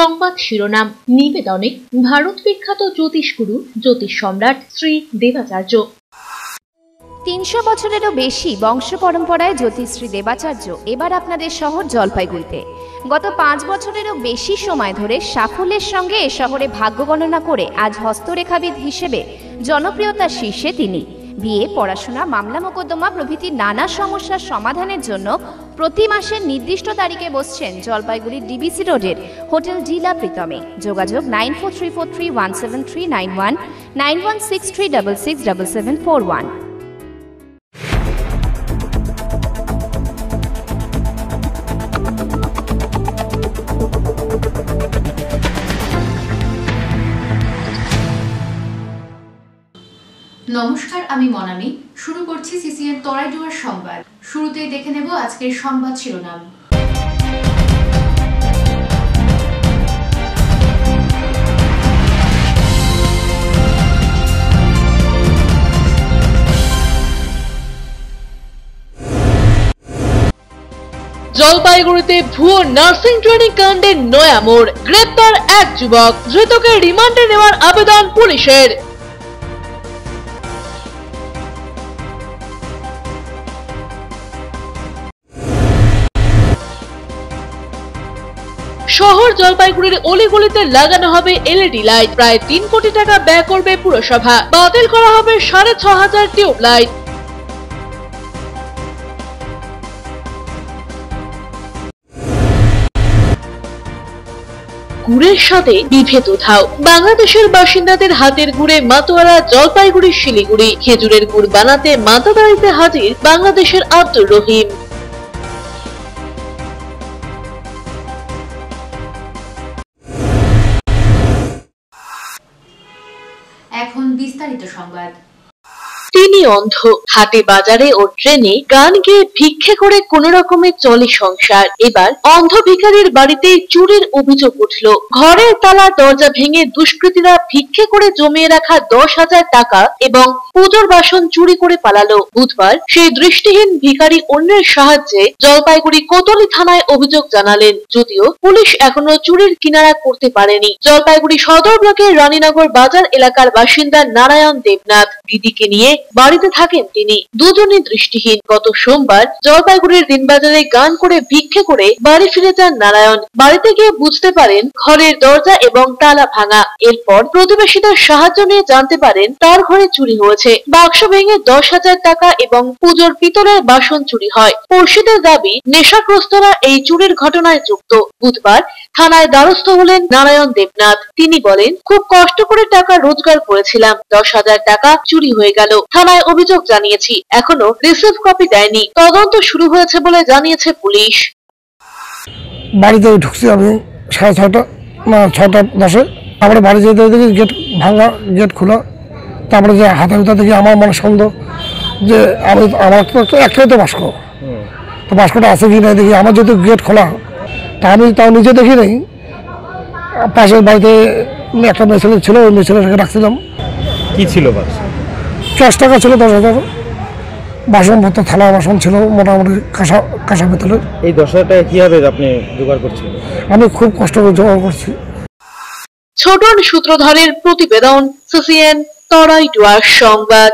সংবাদ শিরোনাম নিবেদনে ভারত বিখ্যাত জ্যোতিষগুরু জ্যোতিষ সম্রাট শ্রী দেবাচার্য। ৩০০ বছরেরও বেশি বংশ পরম্পরায় জ্যোতিষশ্রী দেবাচার্য এবার আপনাদের শহর জলপাইগুড়িতে। গত ৫ বছরেরও বেশি সময় ধরে সাফল্যের সঙ্গে এ শহরে ভাগ্য গণনা করে আজ হস্তরেখাবিদ হিসেবে জনপ্রিয়তার শীর্ষে তিনি। বিয়ে, পড়াশোনা, মামলা মোকদ্দমা প্রভৃতি নানা সমস্যার সমাধানের জন্য প্রতি মাসের নির্দিষ্ট তারিখে বসছেন জলপাইগুড়ির ডিবিসি রোডের হোটেল ডিলা প্রীতমে। যোগাযোগ 9434317391, 9163667741। নমস্কার, আমি মনামি। শুরু করছি সিসিএন তরাইডুয়ার সংবাদ। শুরুতেই দেখে নেব আজকের সংবাদ শিরোনাম। জলপাইগুড়িতে ভুয়ো নার্সিং ট্রেনিং কাণ্ডে নয়া মোড়, গ্রেপ্তার এক যুবক, ধৃতকে রিমান্ডে নেওয়ার আবেদন পুলিশের। শহর জলপাইগুড়ির অলিগলিতে লাগানো হবে এলইডি লাইট, প্রায় ৩ কোটি টাকা ব্যয় করবে পুরসভা। বাতিল করা হবে ৬,৫০০ টিউব লাইট। গুড়ের সাথে বিভেদ উধাও, বাংলাদেশের বাসিন্দাদের হাতের গুড়ে মাতোয়ারা জলপাইগুড়ি শিলিগুড়ি। খেজুরের গুড় বানাতে মাতাবাড়িতে হাজির বাংলাদেশের আব্দুর রহিম। এখন বিস্তারিত সংবাদ। তিনি অন্ধ, হাটে বাজারে ও ট্রেনে গান গেয়ে ভিক্ষে করে কোন রকমে চলে সংসার। এবার অন্ধ ভিখারির বাড়িতে চুরির অভিযোগ উঠল। ঘরের তালা দরজা ভেঙে দুষ্কৃতীরা ভিক্ষে করে জমিয়ে রাখা ১০,০০০ টাকা এবং পুজোর বাসন চুরি করে পালালো। বুধবার সেই দৃষ্টিহীন ভিখারি অন্যের সাহায্যে জলপাইগুড়ি কোতোয়ালি থানায় অভিযোগ জানালেন, যদিও পুলিশ এখনো চুরির কিনারা করতে পারেনি। জলপাইগুড়ি সদর ব্লকের রানীনগর বাজার এলাকার বাসিন্দা নারায়ণ দেবনাথ। দিদিকে নিয়ে বাড়িতে থাকেন তিনি, দুজনই দৃষ্টিহীন। গত সোমবার জলপাইগুড়ির দিনবাজারে গান করে ভিক্ষে করে বাড়ি ফিরে যান নারায়ণ। বাড়িতে গিয়ে বুঝতে পারেন ঘরের দরজা এবং তালা ভাঙা। এরপর প্রতিবেশীদের সাহায্য নিয়ে জানতে পারেন তার ঘরে চুরি হয়েছে। বাক্স ভেঙে ১০,০০০ টাকা এবং পুজোর পিতলের বাসন চুরি হয়। পড়শিদের দাবি নেশাগ্রস্তরা এই চুরির ঘটনায় যুক্ত। বুধবার থানায় দ্বারস্থ হলেন নারায়ণ দেবনাথ। তিনি বলেন, খুব কষ্ট করে টাকা রোজগার করেছিলাম, ১০,০০০ টাকা চুরি হয়ে গেল। থানায় অভিযোগ জানিয়েছি, এখনো রিসিভ কপি দেয়নি। তদন্ত শুরু হয়েছে বলে জানিয়েছে পুলিশ। বাড়িতে ঢুকছি আমি 6:30 তারপরে বাড়ি যেতে দেখি গেট ভাঙা, গেট খোলা। তারপরে যে হাতে হাতে দেখি আমার মনে সন্দেহ যে আমার তো একটাই তো বাস্ক, তো বাস্কটা আছে কি না দেখি। আমার যেহেতু গেট খোলা, তা আমি তাও নিজে দেখি নাই। পাশের বাড়িতে একটা মেয়ে ছেলে ছিল, ওই মেয়ে ছেলেটাকে রাখছিলাম। কি ছিল বাক্স? ক্যাশ টাকা ছিল 10,০০০, বাসন পত্র থালা বাসন ছিল মোটামুটি কাঁসা পেতলের। এই 10,০০০ টাকা কিভাবে আপনি জোগাড় করছেন? আমি খুব কষ্ট করে জোগাড় করছি। ছোটন সূত্রধরের প্রতিবেদন, সিসিএন তরাইডুয়ার সংবাদ।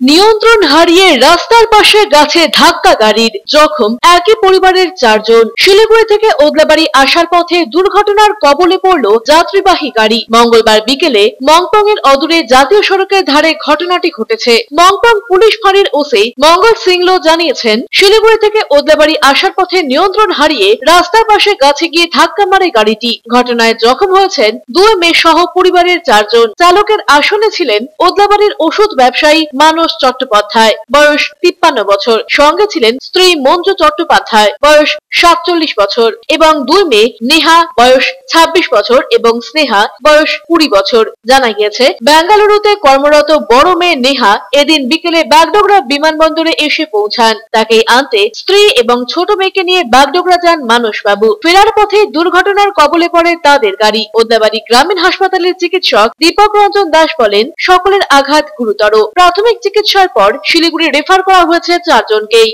নিয়ন্ত্রণ হারিয়ে রাস্তার পাশে গাছে ধাক্কা, গাড়ির জখম একই পরিবারের 4 জন। শিলিগুড়ি থেকে ওদলাবাড়ি আসার পথে দুর্ঘটনার কবলে পড়ল যাত্রীবাহী গাড়ি। মঙ্গলবার বিকেলে মংপং এর অদূরে জাতীয় সড়কের ধারে ঘটনাটি ঘটেছে। মংপং পুলিশ ফাঁড়ির ওসি মঙ্গল সিংলো জানিয়েছেন, শিলিগুড়ি থেকে ওদলাবাড়ি আসার পথে নিয়ন্ত্রণ হারিয়ে রাস্তার পাশে গাছে গিয়ে ধাক্কা মারে গাড়িটি। ঘটনায় জখম হয়েছেন 2 মেয়ে সহ পরিবারের 4 জন। চালকের আসনে ছিলেন ওদলাবাড়ির ওষুধ ব্যবসায়ী মানস চট্টোপাধ্যায়, বয়স 53 বছর। সঙ্গে ছিলেন স্ত্রী মঞ্জু চট্টোপাধ্যায়, বয়স 47 বছর এবং 2 মেয়ে, নেহা বয়স 26 বছর এবং স্নেহা বয়স 20 বছর। জানা গিয়েছে, বেঙ্গালুরুতে কর্মরত বড় মেয়ে নেহা এদিন বিকেলে বাগডোগরা বিমানবন্দরে এসে পৌঁছান। তাকে আনতে স্ত্রী এবং ছোট মেয়েকে নিয়ে বাগডোগরা যান মানসবাবু। ফেরার পথে দুর্ঘটনার কবলে পড়ে তাদের গাড়ি। ওদলাবাড়ি গ্রামীণ হাসপাতালের চিকিৎসক দীপক রঞ্জন দাস বলেন, সকলের আঘাত গুরুতর। প্রাথমিক চিকিৎসার পর শিলিগুড়ি রেফার করা হয়েছে 4 জনকেই।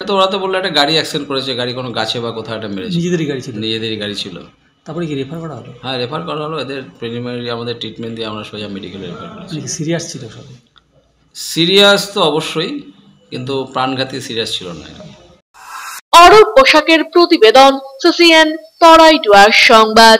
তো ওরা তো বললো একটা গাড়ি অ্যাক্সিডেন্ট করেছে, গাড়ি কোনো গাছে বা কোথাও একটা মেরেছে। নিজেদেরই গাড়ি ছিল? নিজেদেরই গাড়ি ছিল। তারপরে কি রেফার করা হলো? হ্যাঁ, রেফার করা হলো। এদের প্রিলিমিনারি আমাদের ট্রিটমেন্ট দিয়ে আমরা সোজা মেডিকেলে রেফার করেছি। সিরিয়াস ছিল সব? সিরিয়াস তো অবশ্যই, কিন্তু প্রাণঘাতী সিরিয়াস ছিল না। অরূপ পোশাকের প্রতিবেদন, সিসিএন তরাইডুয়ার সংবাদ।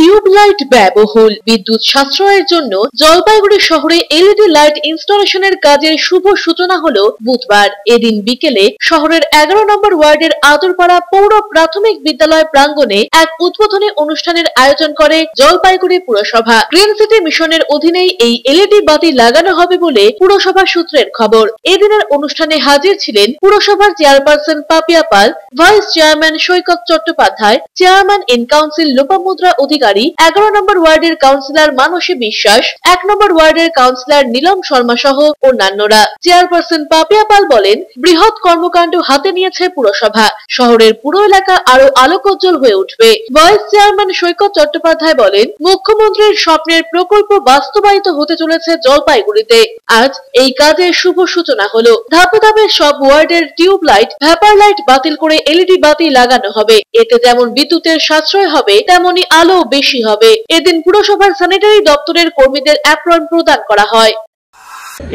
টিউবলাইট ব্যয়বহুল, বিদ্যুৎ সাশ্রয়ের জন্য জলপাইগুড়ি শহরে এলইডি লাইট ইনস্টলেশনের কাজের শুভ সূচনা হলো বুধবার। এদিন বিকেলে শহরের 11 নম্বর ওয়ার্ডের আদরপাড়া পৌর প্রাথমিক বিদ্যালয় প্রাঙ্গণে এক উদ্বোধনী অনুষ্ঠানের আয়োজন করে জলপাইগুড়ি পুরসভা। গ্রিন সিটি মিশনের অধীনেই এই এলইডি বাতি লাগানো হবে বলে পুরসভা সূত্রের খবর। এদিনের অনুষ্ঠানে হাজির ছিলেন পুরসভার chairperson Papiya Pal, vice chairman Saikat Chattopadhyay, chairman in council Lopamudra Adhikari, 11 number ওয়ার্ডের কাউন্সিলর মানসী বিশ্বাস, 1 নম্বর ওয়ার্ডের কাউন্সিলর নীলম শর্মা সহ অন্যান্যরা। চেয়ারপারসন পাপিয়া পাল বলেন, বৃহৎ কর্মকাণ্ড হাতে নিয়েছে পুরসভা, শহরের পুরো এলাকা আরো আলোকোজ্জ্বল হয়ে উঠবে। ভাইস চেয়ারম্যান সৈকত চট্টোপাধ্যায় বলেন, মুখ্যমন্ত্রীর স্বপ্নের প্রকল্প বাস্তবায়িত হতে চলেছে জলপাইগুড়িতে। আজ এই কাজের শুভ সূচনা হলো। ধাপে ধাপে সব ওয়ার্ডের টিউব লাইট, ভ্যাপার লাইট বাতিল করে এলইডি বাতি লাগানো হবে। এতে যেমন বিদ্যুতের সাশ্রয় হবে, তেমনি আলো বেশি হবে। এদিন পুরসভার স্যানিটারি দপ্তরের কর্মীদের অ্যাপ্রন প্রদান করা হয়।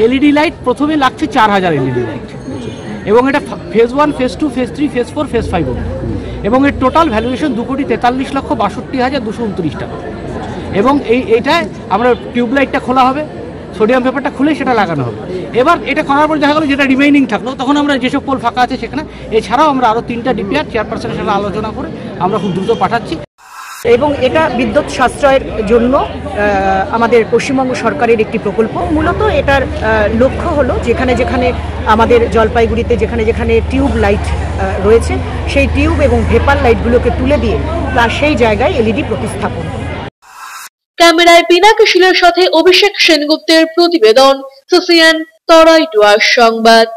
এলইডি লাইট প্রথমে লাগছে 4000 এলইডি লাইট, এবং এটা phase 1, phase 2, phase 3, phase 4, phase 5 এবং এর টোটাল ভ্যালুয়েশন 2,43,62,029 টাকা। এবং এইটায় আমরা টিউবলাইটটা খোলা হবে, সোডিয়াম পেপারটা খুলে সেটা লাগানো হবে। এবার এটা করার পর দেখা গেলো যেটা রিমেইনিং থাকলো, তখন আমরা যেসব পোল ফাঁকা আছে সেখানে, এছাড়াও আমরা আরও 3টা ডিপিআর চেয়ারপারসনের সাথে আলোচনা করে আমরা খুব দ্রুত পাঠাচ্ছি। এবং এটা বিদ্যুৎ সাশ্রয়ের জন্য আমাদের পশ্চিমবঙ্গ সরকারের একটি প্রকল্প। মূলত এটার লক্ষ্য হলো যেখানে যেখানে আমাদের জলপাইগুড়িতে যেখানে যেখানে টিউব লাইট রয়েছে, সেই টিউব এবং ভেপার লাইটগুলোকে তুলে দিয়ে তার সেই জায়গায় এলইডি প্রতিস্থাপন। ক্যামেরায় পিনাকি শিলের সাথে অভিষেক সেনগুপ্তের প্রতিবেদন, সিসিএন তরাইডুয়ার সংবাদ।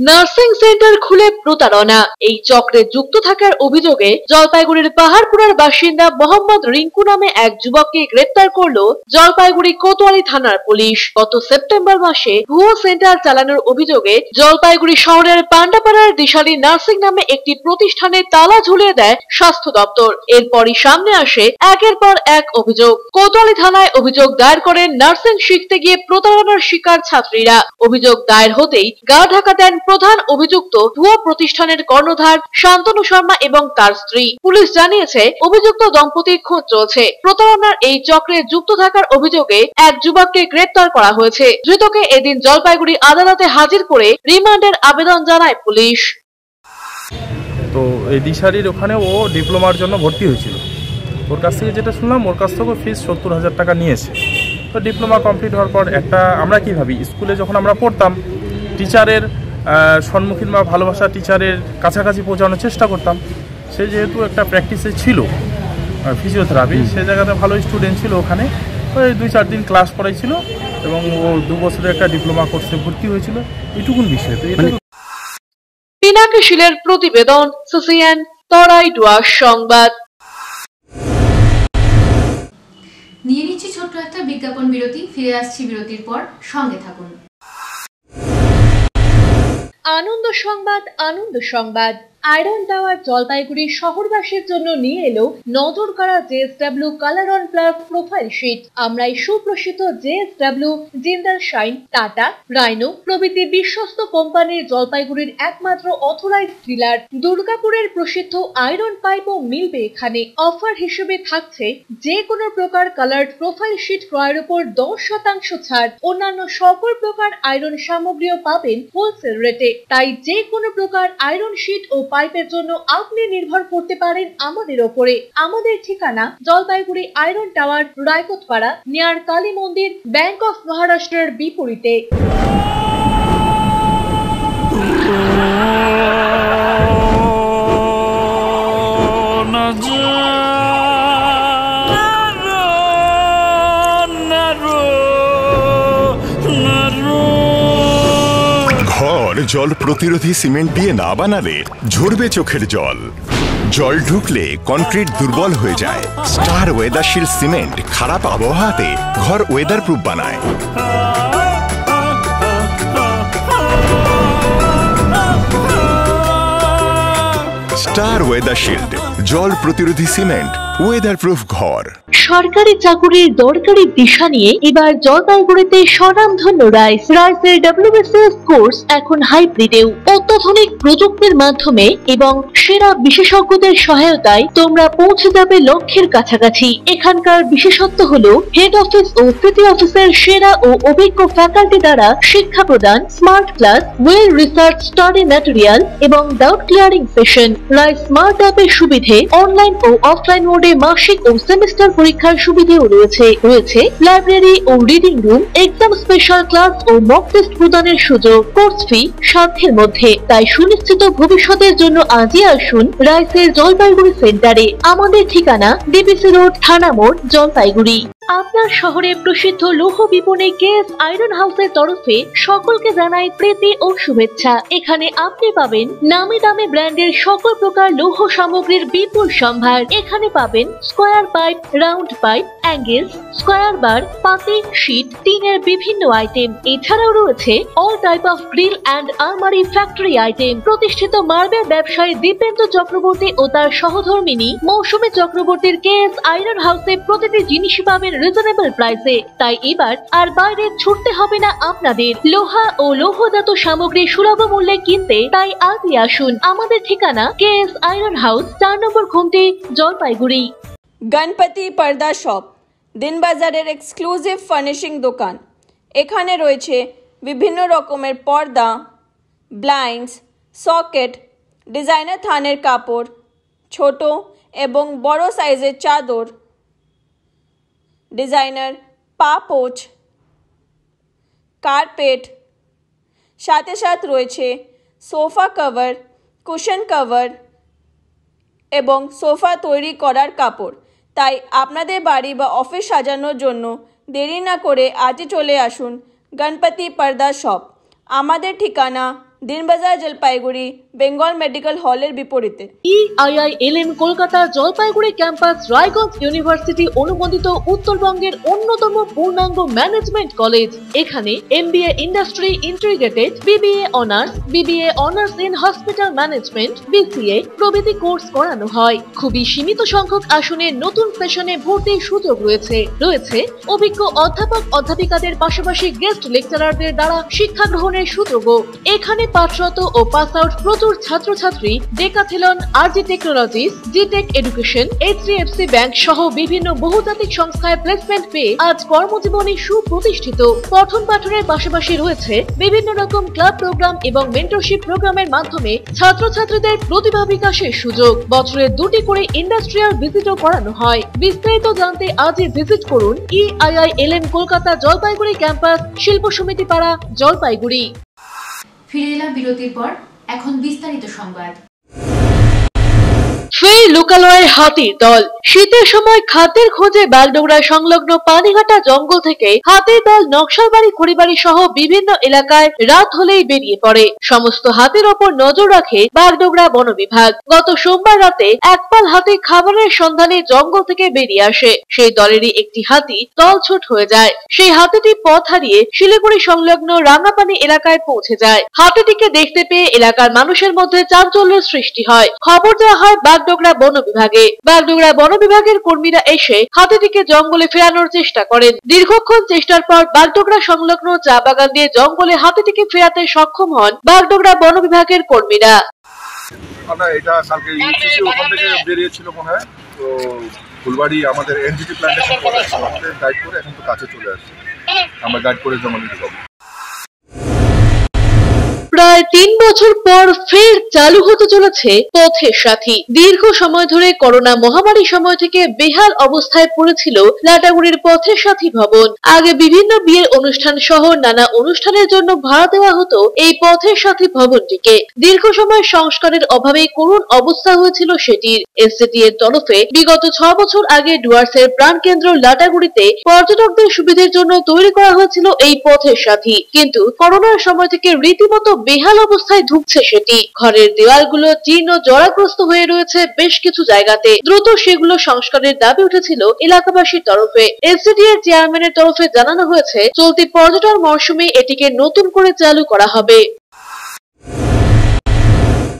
নার্সিং সেন্টার খুলে প্রতারণা, এই চক্রে যুক্ত থাকার অভিযোগে জলপাইগুড়ির পাহাড়পুরার বাসিন্দা মোহাম্মদ রিঙ্কু নামে এক যুবককে গ্রেপ্তার করলো জলপাইগুড়ি কোতোয়ালি থানার পুলিশ। গত সেপ্টেম্বর মাসে ভুয়ো সেন্টার চালানোর অভিযোগে জলপাইগুড়ি শহরের পান্ডাপাড়ার দিশালী নার্সিং নামে একটি প্রতিষ্ঠানে তালা ঝুলিয়ে দেয় স্বাস্থ্য দপ্তর। এরপরই সামনে আসে একের পর এক অভিযোগ। কোতোয়ালি থানায় অভিযোগ দায়ের করেন নার্সিং শিখতে গিয়ে প্রতারণার শিকার ছাত্রীরা। অভিযোগ দায়ের হতেই গা ঢাকা দেন প্রধান অভিযুক্ত ভুয়ো প্রতিষ্ঠানের কর্ণধার শান্তনু শর্মা এবং তার স্ত্রী। পুলিশ জানিয়েছে, অভিযুক্ত দম্পতির খোঁজ চলছে। প্রতারণার এই চক্রে যুক্ত থাকার অভিযোগে এক যুবককে গ্রেপ্তার করা হয়েছে। ধৃতকে এদিন জলপাইগুড়ি আদালতে হাজির করে রিমান্ডের আবেদন জানায় পুলিশ। তো এই দিশারির ওখানে ও ডিপ্লোমার জন্য ভর্তি হয়েছিল। ওর কাছ থেকে যেটা শুনলাম, ওর কাছ থেকে ফিস 70,000 টাকা নিয়েছে। তো ডিপ্লোমা কমপ্লিট হওয়ার পর আমরা কি ভাবি, স্কুলে যখন আমরা পড়তাম টিচারের সম্মুখীন বা ভালোবাসা টিচারের কাছাকাছি পৌঁছানোর চেষ্টা করতাম। সে যেহেতু একটা প্র্যাকটিসে ছিল ফিজিওথেরাপি, সে জায়গাতে ভালো স্টুডেন্ট ছিল, ওখানে ওই 2-4 দিন ক্লাস করাইছিল এবং ও 2 বছরের একটা ডিপ্লোমা কোর্সে ভর্তি হয়েছিল। এটুকুন বিষয়। তো এটা পিনাকি শিলের প্রতিবেদন, সিসিএন তরাইডুয়ার সংবাদ। নিয়ে নিচ্ছি ছোট্ট একটা বিজ্ঞাপন বিরতি, ফিরে আসছি বিরতির পর, সঙ্গে থাকুন। আনন্দ সংবাদ, আনন্দ সংবাদ। আয়রন টাওয়ার জলপাইগুড়ি শহরবাসীর জন্য নিয়ে এলো নজর কাড়া JSW colour on plus profile sheet. আমরাই সুপ্রসিদ্ধ JSW, Jindal shine, Tata, rhino প্রভৃতি বিশ্বস্ত কোম্পানির জলপাইগুড়ির একমাত্র অথরাইজড ডিলার। দুর্গাপুরের প্রসিদ্ধ আয়রন পাইপও মিলবে এখানে। অফার হিসেবে থাকছে যে কোনো প্রকার কালার্ড প্রোফাইল শিট ক্রয়ের উপর 10% ছাড়। অন্যান্য সকল প্রকার আয়রন সামগ্রীও পাবেন হোলসেল রেটে। তাই যে কোনো প্রকার আয়রন শিট ও পাইপের জন্য আপনি নির্ভর করতে পারেন আমাদের ওপরে। আমাদের ঠিকানা Jalpaiguri iron tower, Raikotpara, near Kali Mandir, bank of মহারাষ্ট্রের বিপরীতে। জল প্রতিরোধী সিমেন্ট দিয়ে না বানালে ঝরবে চোখের জল। জল ঢুকলে কনক্রিট দুর্বল হয়ে যায়। স্টার ওয়েদারশিল্ড সিমেন্ট খারাপ আবহাওয়াতে ঘর ওয়েদার প্রুফ বানায়। স্টার ওয়েদার শিল্ড, জল প্রতিরোধী সিমেন্ট, ওয়েদার প্রুফ ঘর। সরকারি চাকুরির দরকারি দিশা নিয়ে এবার জলপাইগুড়িতে স্বনামধন্য রাইসের WBCS কোর্স এখন হাইব্রিডেও অত্যাধুনিক প্রযুক্তির মাধ্যমে এবং সেরা বিশেষজ্ঞদের সহায়তায় তোমরা পৌঁছে যাবে লক্ষ্যের কাছাকাছি। এখানকার বিশেষত্ব হলো হেড অফিস ও সিটি অফিসের সেরা ও অভিজ্ঞ ফ্যাকাল্টি দ্বারা শিক্ষা প্রদান, smart class, well research study material এবং doubt clearing session. Rise smart অ্যাপের সুবিধে অনলাইন ও অফলাইন মোডে মাসিক ও সেমিস্টার পরীক্ষার সুবিধাও রয়েছে লাইব্রেরি ও reading room, exam special class ও মক টেস্ট প্রদানের সুযোগ। কোর্স ফি সাধ্যের মধ্যে, তাই সুনিশ্চিত ভবিষ্যতের জন্য আজই আসুন রাইসের জলপাইগুড়ি সেন্টারে। আমাদের ঠিকানা ডিপিসি রোড, থানা মোড়, জলপাইগুড়ি। আপনার শহরে প্রসিদ্ধ লৌহ বিপণী কেএস আয়রন হাউসের তরফে সকলকে জানাই প্রীতি ও শুভেচ্ছা। এখানে আপনি পাবেন নামি দামি ব্র্যান্ডের সকল প্রকার লৌহ সামগ্রীর বিপুল সম্ভার। এখানে পাবেন square pipe, round pipe, angles, square bar, পাতি, শীট, টিনের বিভিন্ন আইটেম। এছাড়াও রয়েছে all type of grill and আলমারি ফ্যাক্টরি আইটেম। প্রতিষ্ঠিত মার্বেল ব্যবসায়ী দীপেন্দ্র চক্রবর্তী ও তার সহধর্মিনী মৌসুমী চক্রবর্তীর কেএস আয়রন হাউসে প্রতিটি জিনিসই পাবেন রিজনেবল প্রাইসে। তাই এবার আর বাইরে ছুটতে হবে না আপনাদের লোহা ও লৌহজাত সামগ্রী সুলভ মূল্যে কিনতে। তাই আজই আসুন। আমাদের ঠিকানা কেএস আয়রন হাউস, 4 নম্বর ঘুমটি, জলপাইগুড়ি। গণপতি পর্দা শপ, দিনবাজারের এক্সক্লুসিভ ফার্নিশিং দোকান। এখানে রয়েছে বিভিন্ন রকমের পর্দা, ব্লাইন্ডস, সকেট, ডিজাইনার থানের কাপড়, ছোট এবং বড় সাইজের চাদর, ডিজাইনার পাপোচ, কার্পেট, সাথে সাথে রয়েছে সোফা কভার, কুশন কভার এবং সোফা তৈরি করার কাপড়। তাই আপনাদের বাড়ি বা অফিস সাজানোর জন্য দেরি না করে আজই চলে আসুন গণপতি পর্দা শপ। আমাদের ঠিকানা দিনবাজার, জলপাইগুড়ি, বেঙ্গল মেডিকেল হলের বিপরীতে। EIILM Kolkata Jalpaiguri campus Raiganj university অনুমোদিত উত্তরবঙ্গের অন্যতম পূর্ণাঙ্গ ম্যানেজমেন্ট কলেজ। এখানে MBA industry integrated, BBA honours in hospital management, BCA প্রভৃতি কোর্স করানো হয়। খুবই সীমিত সংখ্যক আসনে নতুন সেশনে ভর্তির সুযোগ রয়েছে অভিজ্ঞ অধ্যাপক অধ্যাপিকাদের পাশাপাশি গেস্ট লেকচারারদের দ্বারা শিক্ষা গ্রহণের সুযোগও। এখানে পাঠরত ও পাস আউট প্রচুর ছাত্রছাত্রী ডেকাথেলন, RG টেকনোলজিস, জিটেক এডুকেশন, HDFC ব্যাংক সহ বিভিন্ন বহুজাতিক সংস্থায় প্লেসমেন্ট পেয়ে আজ কর্মজীবনে সুপ্রতিষ্ঠিত। পঠন পাঠনের পাশাপাশি রয়েছে বিভিন্ন রকম ক্লাব প্রোগ্রাম এবং মেন্টরশিপ প্রোগ্রামের মাধ্যমে ছাত্রছাত্রীদের প্রতিভা বিকাশের সুযোগ। বছরে 2টি করে ইন্ডাস্ট্রিয়াল ভিজিটও করানো হয়। বিস্তারিত জানতে আজই ভিজিট করুন EIILM কলকাতা জলপাইগুড়ি ক্যাম্পাস, শিল্প সমিতি পাড়া, জলপাইগুড়ি। ফিরে এলাম বিরতির পর, এখন বিস্তারিত সংবাদ। ফের লোকালয়ের হাতির দল। শীতের সময় খাদ্যের খোঁজে বাগডোগরা সংলগ্ন পানিঘাটা জঙ্গল থেকে হাতির দল নকশালবাড়ি, খড়িবাড়ি সহ বিভিন্ন এলাকায় রাত হলেই বেরিয়ে পড়ে। সমস্ত হাতির ওপর নজর রাখে বাগডোগরা বন বিভাগ। গত সোমবার রাতে একপাল হাতি খাবারের সন্ধানে জঙ্গল থেকে বেরিয়ে আসে। সেই দলেরই একটি হাতি দলছুট হয়ে যায়। সেই হাতিটি পথ হারিয়ে শিলিগুড়ি সংলগ্ন রাঙাপানি এলাকায় পৌঁছে যায়। হাতিটিকে দেখতে পেয়ে এলাকার মানুষের মধ্যে চাঞ্চল্যের সৃষ্টি হয়। খবর দেওয়া হয় বাগডোগরা বন বিভাগে। বাগডোগরা বন বিভাগের কর্মীরা এসে হাতিটিকে জঙ্গলে ফেরানোর চেষ্টা করেন। দীর্ঘক্ষণ চেষ্টার পর বাগডোগরা সংলগ্ন চা বাগান দিয়ে জঙ্গলে হাতিটিকে ফেরাতে সক্ষম হন বাগডোগরা বন বিভাগের কর্মীরা। এটা কালকে ইউসিসি ওখান থেকে বেরিয়েছিল মনে হয়, তো ফুলবাড়ি আমাদের এনজিটি প্ল্যান্টেশন গাইড করে এখন তো কাছে চলে আসছে। আমরা গাইড করে জমা দিতে পারবো। প্রায় 3 বছর পর ফের চালু হতে চলেছে পথের সাথী। দীর্ঘ সময় ধরে করোনা মহামারী সময় থেকে বেহাল অবস্থায় পড়েছিল লাটাগুড়ির পথের সাথী ভবন। আগে বিভিন্ন বিয়ের অনুষ্ঠান সহ নানা অনুষ্ঠানের জন্য ভাড়া দেওয়া হতো এই পথের সাথী ভবনটিকে। দীর্ঘ সময় সংস্কারের অভাবে করুণ অবস্থা হয়েছিল সেটির। এসসিটি এর তরফে বিগত 6 বছর আগে ডুয়ার্সের প্রাণকেন্দ্র লাটাগুড়িতে পর্যটকদের সুবিধার জন্য তৈরি করা হয়েছিল এই পথের সাথী। কিন্তু করোনার সময় থেকে রীতিমতো বেহাল অবস্থায় ঢুকছে সেটি। ঘরের দেওয়ালগুলো জীর্ণ জরাগ্রস্ত হয়ে রয়েছে বেশ কিছু জায়গাতে। দ্রুত সেগুলো সংস্কারের দাবি উঠেছিল এলাকাবাসীর তরফে। এসসিটি এর চেয়ারম্যানের তরফে জানানো হয়েছে চলতি পর্যটন মরশুমে এটিকে নতুন করে চালু করা হবে।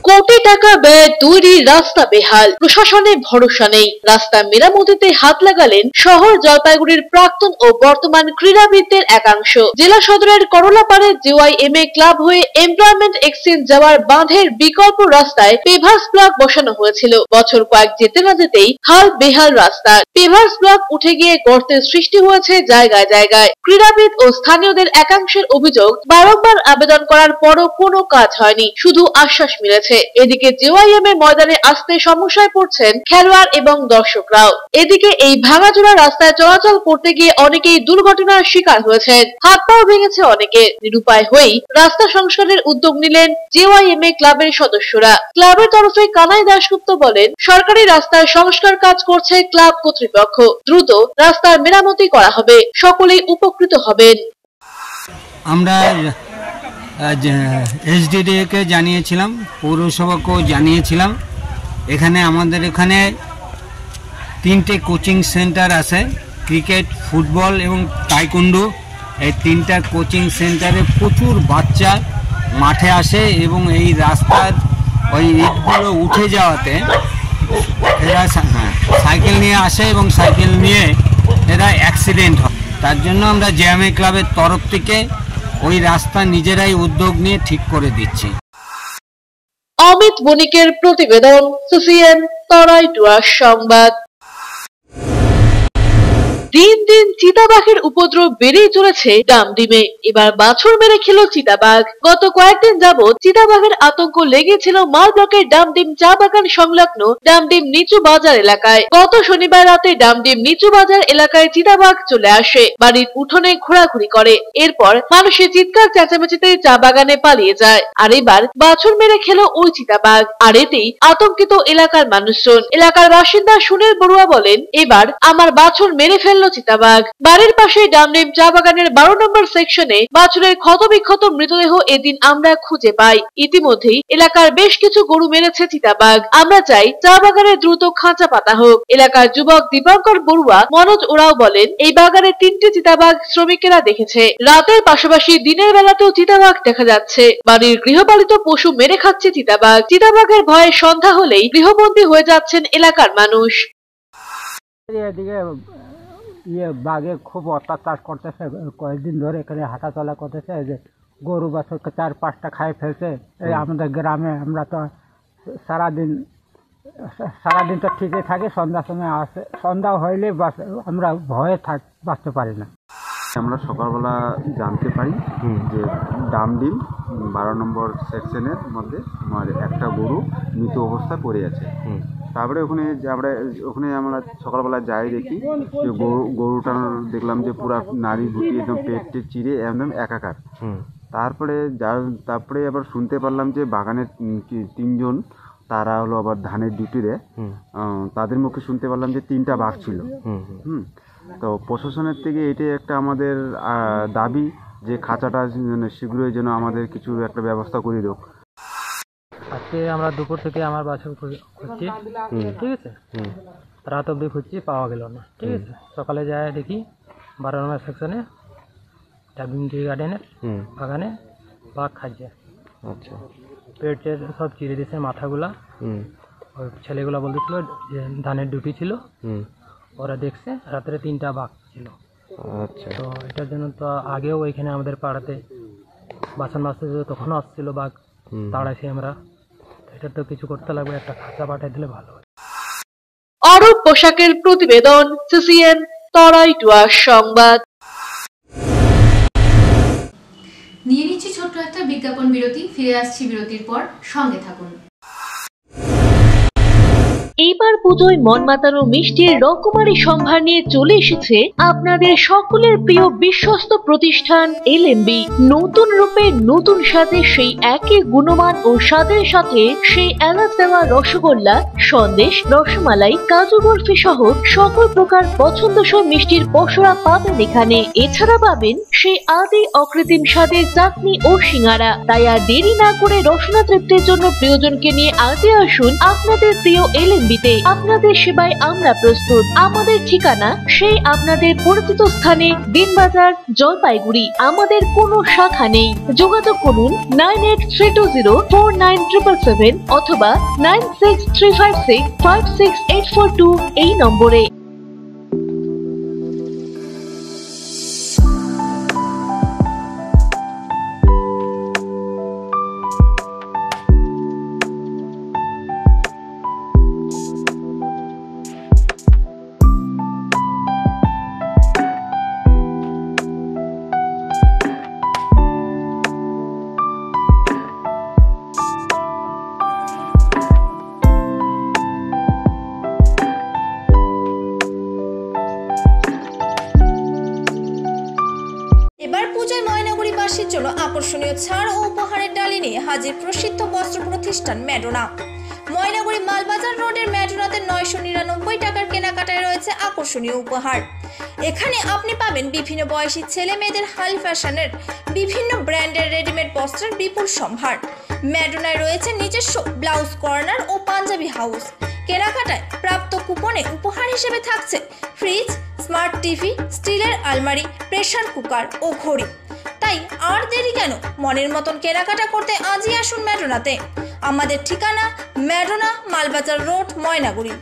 কোটি টাকা ব্যয়ে তৈরি রাস্তা বেহাল, প্রশাসনে ভরসা নেই। রাস্তা মেরামতিতে হাত লাগালেন শহর জলপাইগুড়ির প্রাক্তন ও বর্তমান ক্রীড়াবিদদের একাংশ। জেলা সদরের করলাপাড়ে JYMA ক্লাব হয়ে এমপ্লয়মেন্ট এক্সচেঞ্জ যাওয়ার বাঁধের বিকল্প রাস্তায় পেভার্স ব্লক বসানো হয়েছিল। বছর কয়েক যেতে না যেতেই হাল বেহাল রাস্তার। পেভার্স ব্লক উঠে গিয়ে গর্তের সৃষ্টি হয়েছে জায়গায় জায়গায়। ক্রীড়াবিদ ও স্থানীয়দের একাংশের অভিযোগ, বারংবার আবেদন করার পরও কোনো কাজ হয়নি, শুধু আশ্বাস মিলেছে। এদিকে JYMA ময়দানে আসতে সমস্যায় পড়ছেন খেলোয়াড় এবং দর্শকরাও। এদিকে এই ভাঙাচোরা রাস্তায় চলাচল করতে গিয়ে অনেকেই দুর্ঘটনার শিকার হয়েছেন, হাত পাও ভেঙেছে অনেকের। নিরুপায় হয়েই রাস্তা সংস্কারের উদ্যোগ নিলেন JYMA ক্লাবের সদস্যরা। ক্লাবের তরফে কানাই দাশগুপ্ত বলেন, সরকারি রাস্তার সংস্কার কাজ করছে ক্লাব কর্তৃপক্ষ, দ্রুত রাস্তার মেরামতি করা হবে, সকলেই উপকৃত হবেন। আমরা SDDA কে জানিয়েছিলাম, পৌরসভাকেও জানিয়েছিলাম। এখানে আমাদের এখানে 3টে কোচিং সেন্টার আছে, ক্রিকেট, ফুটবল এবং তাইকোন্ডো। এই 3টা কোচিং সেন্টারে প্রচুর বাচ্চা মাঠে আসে এবং এই রাস্তার ওই ইটগুলো উঠে যাওয়াতে এরা সাইকেল নিয়ে আসে এবং সাইকেল নিয়ে এরা অ্যাক্সিডেন্ট হয়। তার জন্য আমরা JYMA ক্লাবের তরফ থেকে ওই রাস্তা নিজেরাই উদ্যোগ নিয়ে ঠিক করে দিচ্ছি। অমিত বণিকের প্রতিবেদন, CCN তরাই ডুয়ার্স সংবাদ। দিন দিন চিতাবাঘের উপদ্রব বেড়েই চলেছে ডামডিমে। এবার বাছুর মেরে খেল চিতাবাঘ। গত কয়েকদিন যাবৎ চিতাবাঘের আতঙ্ক লেগেছিল মাল ব্লকের ডামডিম চা বাগান সংলগ্ন ডামডিম নিচু বাজার এলাকায়। গত শনিবার রাতে ডামডিম নিচু বাজার এলাকায় চিতাবাঘ চলে আসে, বাড়ির উঠোনে ঘোরাঘুরি করে। এরপর মানুষের চিৎকার চেঁচামেচিতে চা বাগানে পালিয়ে যায়। আর এবার বাছুর মেরে খেল ওই চিতাবাঘ। আর এতেই আতঙ্কিত এলাকার মানুষজন। এলাকার বাসিন্দা সুনীল বড়ুয়া বলেন, এবার আমার বাছুর মেরে ফেলল চিতাবাঘ। বাড়ির পাশে ডামডিম চা বাগানের 12 নম্বর সেকশনে বাছুরের ক্ষতবিক্ষত মৃতদেহ এদিন আমরা খুঁজে পাই। ইতিমধ্যেই এলাকার বেশ কিছু গরু মেরেছে চিতাবাঘ। আমরা চাই চা বাগানে দ্রুত খাঁচা পাতা হোক। এলাকার যুবক দীপঙ্কর বড়ুয়া, মনোজ ওরাও বলেন, এই বাগানে 3টি চিতাবাঘ শ্রমিকেরা দেখেছে। রাতের পাশাপাশি দিনের বেলাতেও চিতাবাঘ দেখা যাচ্ছে। বাড়ির গৃহপালিত পশু মেরে খাচ্ছে চিতাবাঘ। চিতাবাঘের ভয়ে সন্ধ্যা হলেই গৃহবন্দী হয়ে যাচ্ছেন এলাকার মানুষ। বাঘে খুব অত্যাচার করতেছে, কয়েকদিন ধরে এখানে হাঁটা চলা করতেছে। যে গরু বাছুর 4-5টা খাই ফেলছে। এই আমাদের গ্রামে আমরা তো সারাদিন তো ঠিকই থাকে, সন্ধ্যার সময় আসে, সন্ধ্যা হইলে আমরা ভয়ে বাঁচতে পারি না। আমরা সকালবেলা জানতে পারি যে ডামডিম 12 নম্বর সেকশনের মধ্যে আমার একটা গরু মৃত অবস্থায় পড়ে আছে। তারপরে ওখানে আমরা সকালবেলা যাই, দেখি যে গরুটার দেখলাম যে পুরা নাড়ি গুটি একদম পেটে চিরে একদম একাকার। তারপরে আবার শুনতে পারলাম যে বাগানের 3জন, তারা হলো আবার ধানের ডিউটিতে, তাদের মুখে শুনতে পারলাম যে 3টা বাঘ ছিল। তো প্রশাসনের থেকে এটাই একটা আমাদের দাবি যে খাঁচাটা শীঘ্রই যেন আমাদের কিছু একটা ব্যবস্থা করে দেব। আজকে আমরা দুপুর থেকে আমার বাছুর খুঁজছি, ঠিক আছে, রাত অবধি খুঁজছি, পাওয়া গেল না, ঠিক আছে। সকালে যায় দেখি 12 নম্বর সেকশনে ডামডিম টি গার্ডেনের বাগানে বাঘ খাচ্ছে। আচ্ছা, পেটের সব চিরে দিয়েছে মাথাগুলা। ওই ছেলেগুলা বলতেছিল যে ধানের ডিউটি ছিল, ওরা দেখছে রাত্রে 3টা বাঘ ছিল। আচ্ছা, তো এটার জন্য তো আগেও ওইখানে আমাদের পাড়াতে বাসন মাজতে তখনও আসছিল বাঘ, তাড়াইছি আমরা। এটা তো কিছু করতে লাগবে, একটা খাঁচা পাঠিয়ে দিলে ভালো হয়। অরূপ পোশাকের প্রতিবেদন, CCN তরাই ডুয়ার্স সংবাদ। নিয়ে নিচ্ছি ছোট্ট একটা বিজ্ঞাপন বিরতি, ফিরে আসছি বিরতির পর, সঙ্গে থাকুন। এইবার পুজোয় মন মাতানো মিষ্টির রকমারি সম্ভার নিয়ে চলে এসেছে আপনাদের সকলের প্রিয় বিশ্বস্ত প্রতিষ্ঠান LMB। নতুন রূপে নতুন স্বাদে সেই একই গুণমান ও স্বাদের সাথে সেই এলাচ দেওয়া রসগোল্লা, সন্দেশ, রসমালাই, কাজু বরফি সহ সকল প্রকার পছন্দসই মিষ্টির পসরা পাবেন এখানে। এছাড়া পাবেন সেই আদি অকৃত্রিম স্বাদের চাটনি ও সিঙ্গারা। তাই আর দেরি না করে রসনা তৃপ্তির জন্য প্রিয়জনকে নিয়ে আজই আসুন আপনাদের প্রিয় LMB তে। আপনাদের সেবায় আমরা প্রস্তুত। আমাদের ঠিকানা সেই আপনাদের পরিচিত স্থানে, দিনবাজার, জলপাইগুড়ি। আমাদের কোনো শাখা নেই। যোগাযোগ করুন 9832049777 অথবা 9635656842 এই নম্বরে। এবার পূজায় ময়নাগুড়িবাসীর জন্য আকর্ষণীয় ছাড় ও উপহারের ডালি নিয়ে হাজির প্রসিদ্ধ বস্ত্র প্রতিষ্ঠান ম্যাডোনা। ময়নাগুড়ি মালবাজার রোডের ম্যাডোনাতে 999 টাকার কেনাকাটায় রয়েছে আকর্ষণীয় উপহার। এখানে আপনি পাবেন বিভিন্ন বয়সী ছেলে মেয়েদের হাই ফ্যাশনের বিভিন্ন ব্র্যান্ডের রেডিমেড বস্ত্রের বিপুল সম্ভার। ম্যাডোনায় রয়েছে নিজস্ব ব্লাউজ কর্নার ও পাঞ্জাবি হাউস। কেনাকাটায় প্রাপ্ত কুপনে উপহার হিসেবে থাকছে ফ্রিজ, স্মার্ট টিভি, স্টিলের আলমারি, প্রেসার কুকার ও ঘড়ি। তাই আর দেরি কেন, মনের মতন কেনাকাটা করতে আজই আসুন ম্যাডোনাতে। আমাদের ঠিকানা ম্যাডোনা, মালবাজার রোড, ময়নাগুড়ি।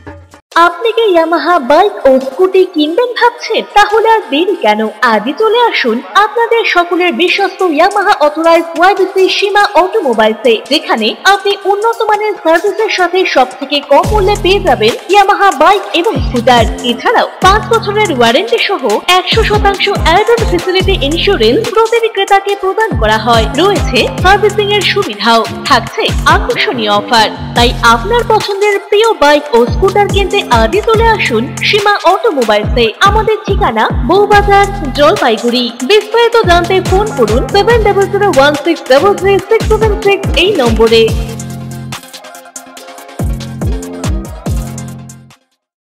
আপনি কি ইয়ামাহা বাইক ও স্কুটি কিনবেন ভাবছেন? তাহলে আর দেরি কেন, আজই চলে আসুন আপনাদের সকলের বিশ্বস্ত ইয়ামাহা অথরাইজড YBC সীমা অটোমোবাইলসে, যেখানে আপনি উন্নত মানের সার্ভিসের সাথে সবথেকে কম মূল্যে পেয়ে যাবেন ইয়ামাহা বাইক এবং স্কুটার। এছাড়াও 5 বছরের ওয়ারেন্টি সহ 100% অ্যাডভান্স ফ্যাসিলিটি ইন্স্যুরেন্স প্রতিটি ক্রেতাকে প্রদান করা হয়। রয়েছে সার্ভিসিং এর সুবিধাও, থাকছে আকর্ষণীয় অফার। তাই আপনার পছন্দের প্রিয় বাইক ও স্কুটার কিনতে আজই চলে আসুন সীমা অটোমোবাইলসে। আমাদের ঠিকানা বউবাজার, জলপাইগুড়ি। বিস্তারিত জানতে ফোন করুন 7001633676 এই নম্বরে।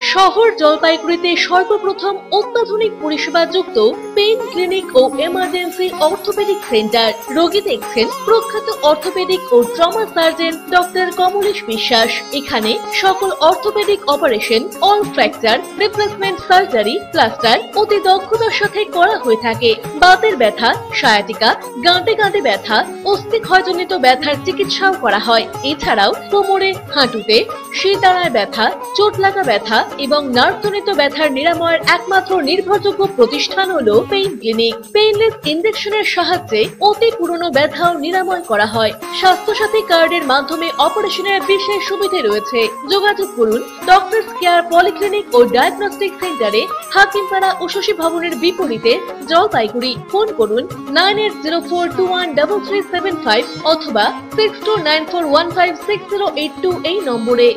শহর জলপাইগুড়িতে সর্বপ্রথম অত্যাধুনিক পরিষেবা যুক্ত পেইন ক্লিনিক ও এমার্জেন্সি অর্থোপেডিক সেন্টার। রোগী দেখছেন প্রখ্যাত অর্থোপেডিক ও ট্রমা সার্জন ডক্টর কমলেশ বিশ্বাস। এখানে সকল orthopaedic operation, all fracture replacement surgery, plaster অতি দক্ষতার সাথে করা হয়ে থাকে। বাতের ব্যথা, সায়াটিকা, গাঁটে গাঁটে ব্যথা, অস্থি ক্ষয়জনিত ব্যথার চিকিৎসাও করা হয়। এছাড়াও কোমরে, হাঁটুতে, শিরদাঁড়ায় ব্যথা, চোট লাগা ব্যথা এবং নার্ভজনিত ব্যথার নিরাময়ের একমাত্র নির্ভরযোগ্য প্রতিষ্ঠান হলো পেইন ক্লিনিক। পেইনলেস ইনজেকশনের সাহায্যে অতি পুরনো ব্যথাও নিরাময় করা হয়। স্বাস্থ্যসাথী কার্ডের মাধ্যমে অপারেশনের বিশেষ সুবিধা রয়েছে। যোগাযোগ করুন ডক্টরস কেয়ার পলিক্লিনিক ও ডায়াগনস্টিক সেন্টারে, হাকিমপাড়া ও শশী ভবনের বিপরীতে, জলপাইগুড়ি। ফোন করুন 9804213375 অথবা 6294156082 এই নম্বরে।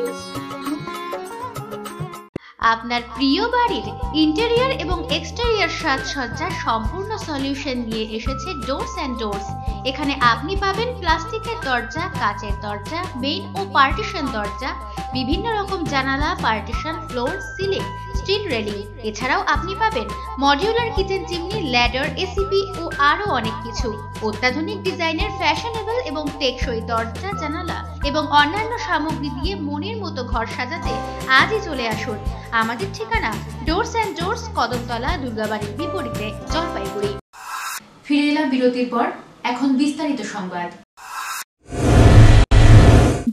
আপনার প্রিয় বাড়ির ইন্টেরিয়র এবং এক্সটেরিয়র সাজসজ্জার সম্পূর্ণ সলিউশন নিয়ে এসেছে ডোরস অ্যান্ড ডোরস। এখানে আপনি পাবেন প্লাস্টিকের দরজা, কাচের দরজা, মেইন ও পার্টিশন দরজা, বিভিন্ন রকম জানালা, partition, floor, ceiling, steel railing. এছাড়াও আপনি পাবেন modular kitchen chimney, ladder, ACP ও আরো অনেক কিছু। অত্যাধুনিক ডিজাইনের ফ্যাশনেবল এবং টেকসই দরজা, জানালা এবং অন্যান্য সামগ্রী দিয়ে মনের মতো ঘর সাজাতে আজই চলে আসুন। আমাদের ঠিকানা ডোরস অ্যান্ড ডোরস, কদমতলা, দুর্গাবাড়ির বিপরীতে, জলপাইগুড়ি। ফিরে এলাম বিরতির পর, এখন বিস্তারিত সংবাদ।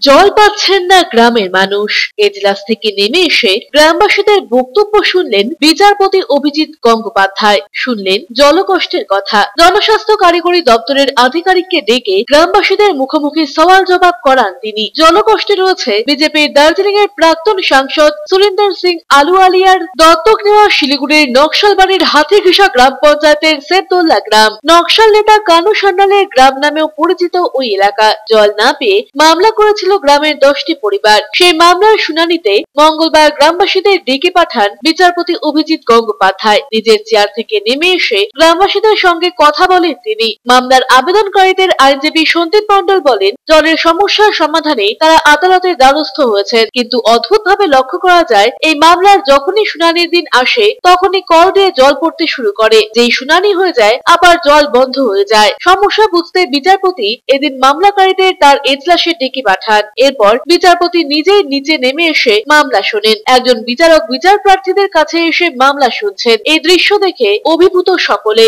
জল পাচ্ছেন না গ্রামের মানুষ। এজলাস থেকে নেমে এসে গ্রামবাসীদের বক্তব্য শুনলেন বিচারপতি অভিজিৎ গঙ্গোপাধ্যায়। শুনলেন জলকষ্টের কথা। জনস্বাস্থ্য কারিগরি দপ্তরের আধিকারিককে ডেকে গ্রামবাসীদের মুখোমুখি সওয়াল জবাব করান তিনি। জলকষ্টে রয়েছে বিজেপির দার্জিলিং এর প্রাক্তন সাংসদ সুরিন্দর সিং আলুওয়ালিয়ার দত্তক নেওয়া শিলিগুড়ির নকশালবাড়ির হাতিঘিসা গ্রাম পঞ্চায়েতের সেবদোল্লা গ্রাম। নকশাল নেতা কানু সান্যালের গ্রাম নামেও পরিচিত ওই এলাকা। জল না পেয়ে মামলা করেছিল গ্রামের 10টি পরিবার। সেই মামলার শুনানিতে মঙ্গলবার গ্রামবাসীদের ডেকে পাঠান বিচারপতি অভিজিৎ গঙ্গোপাধ্যায়। নিজের চেয়ার থেকে নেমে এসে গ্রামবাসীদের সঙ্গে কথা বলেন তিনি। মামলার আবেদনকারীদের আইনজীবী সন্দীপ মণ্ডল বলেন, জলের সমস্যার সমাধানে তারা আদালতের দ্বারস্থ হয়েছেন, কিন্তু অদ্ভুতভাবে লক্ষ্য করা যায় এই মামলার যখনই শুনানির দিন আসে তখনই কল দিয়ে জল পড়তে শুরু করে। যেই শুনানি হয়ে যায় আবার জল বন্ধ হয়ে যায়। সমস্যা বুঝতে বিচারপতি এদিন মামলাকারীদের তার এজলাসে ডেকে পাঠান। পান। এরপর বিচারপতি নিজেই নিচে নেমে এসে মামলা শোনেন। একজন বিচারক বিচার প্রার্থীদের কাছে এসে মামলা শুনছেন। এই দৃশ্য দেখে অভিভূত সকলে।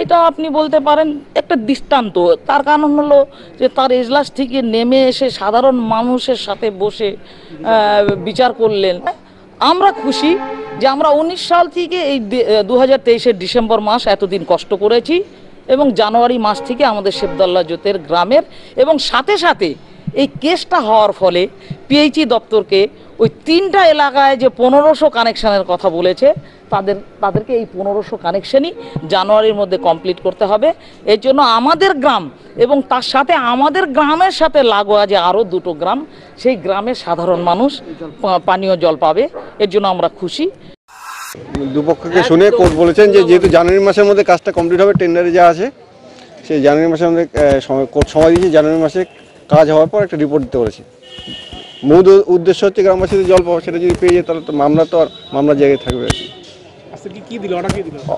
এটা আপনি বলতে পারেন একটা দৃষ্টান্ত। তার কারণ হলো যে তার এজলাস থেকে নেমে এসে সাধারণ মানুষের সাথে বসে বিচার করলেন। আমরা খুশি যে আমরা 19 সাল থেকে এই 2023-এর ডিসেম্বর মাস এতদিন কষ্ট করেছি এবং জানুয়ারি মাস থেকে আমাদের শেবদুল্লাহ জোতের গ্রামের এবং সাথে সাথে এই কেসটা হওয়ার ফলে পিএইচই দপ্তরকে ওই 3টা এলাকায় যে 1500 কানেকশনের কথা বলেছে তাদেরকে এই 1500 কানেকশনই জানুয়ারির মধ্যে কমপ্লিট করতে হবে। এর জন্য আমাদের গ্রাম এবং তার সাথে আমাদের গ্রামের সাথে লাগোয়া যে আরও 2টো গ্রাম, সেই গ্রামের সাধারণ মানুষ পানীয় জল পাবে। এর জন্য আমরা খুশি। দুপক্ষকে শুনে কোর্ট বলেছেন যে যেহেতু জানুয়ারি মাসের মধ্যে কাজটা কমপ্লিট হবে, টেন্ডারে যা আছে সেই জানুয়ারি মাসের মধ্যে কোর্ট সময় দিয়েছে। জানুয়ারি মাসে কাজ হওয়ার পর একটা রিপোর্ট দিতে বলেছে। মূল উদ্দেশ্য হচ্ছে গ্রামবাসীদের জল পাওয়া। সেটা যদি পেয়ে যায় তাহলে তো মামলা তো আর মামলার জায়গায় থাকবে আর কি।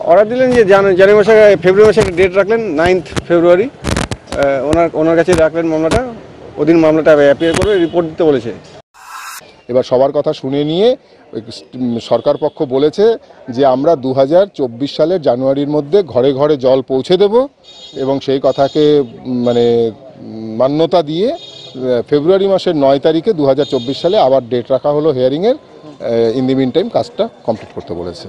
অর্ডার দিলেন যে জানুয়ারি মাসে ফেব্রুয়ারি মাসে একটা ডেট রাখলেন 9 ফেব্রুয়ারি। ওনার কাছে রাখলেন মামলাটা, ওদিন মামলাটা অ্যাপিয়ার করে রিপোর্ট দিতে বলেছে। এবার সবার কথা শুনে নিয়ে সরকার পক্ষ বলেছে যে আমরা 2024 সালের জানুয়ারির মধ্যে ঘরে ঘরে জল পৌঁছে দেব এবং সেই কথাকে মানে মান্যতা দিয়ে ফেব্রুয়ারি মাসের 9 তারিখে 2024 সালে আবার ডেট রাখা হলো হিয়ারিংয়ের। ইন দি মিন টাইম কাজটা কমপ্লিট করতে বলেছে।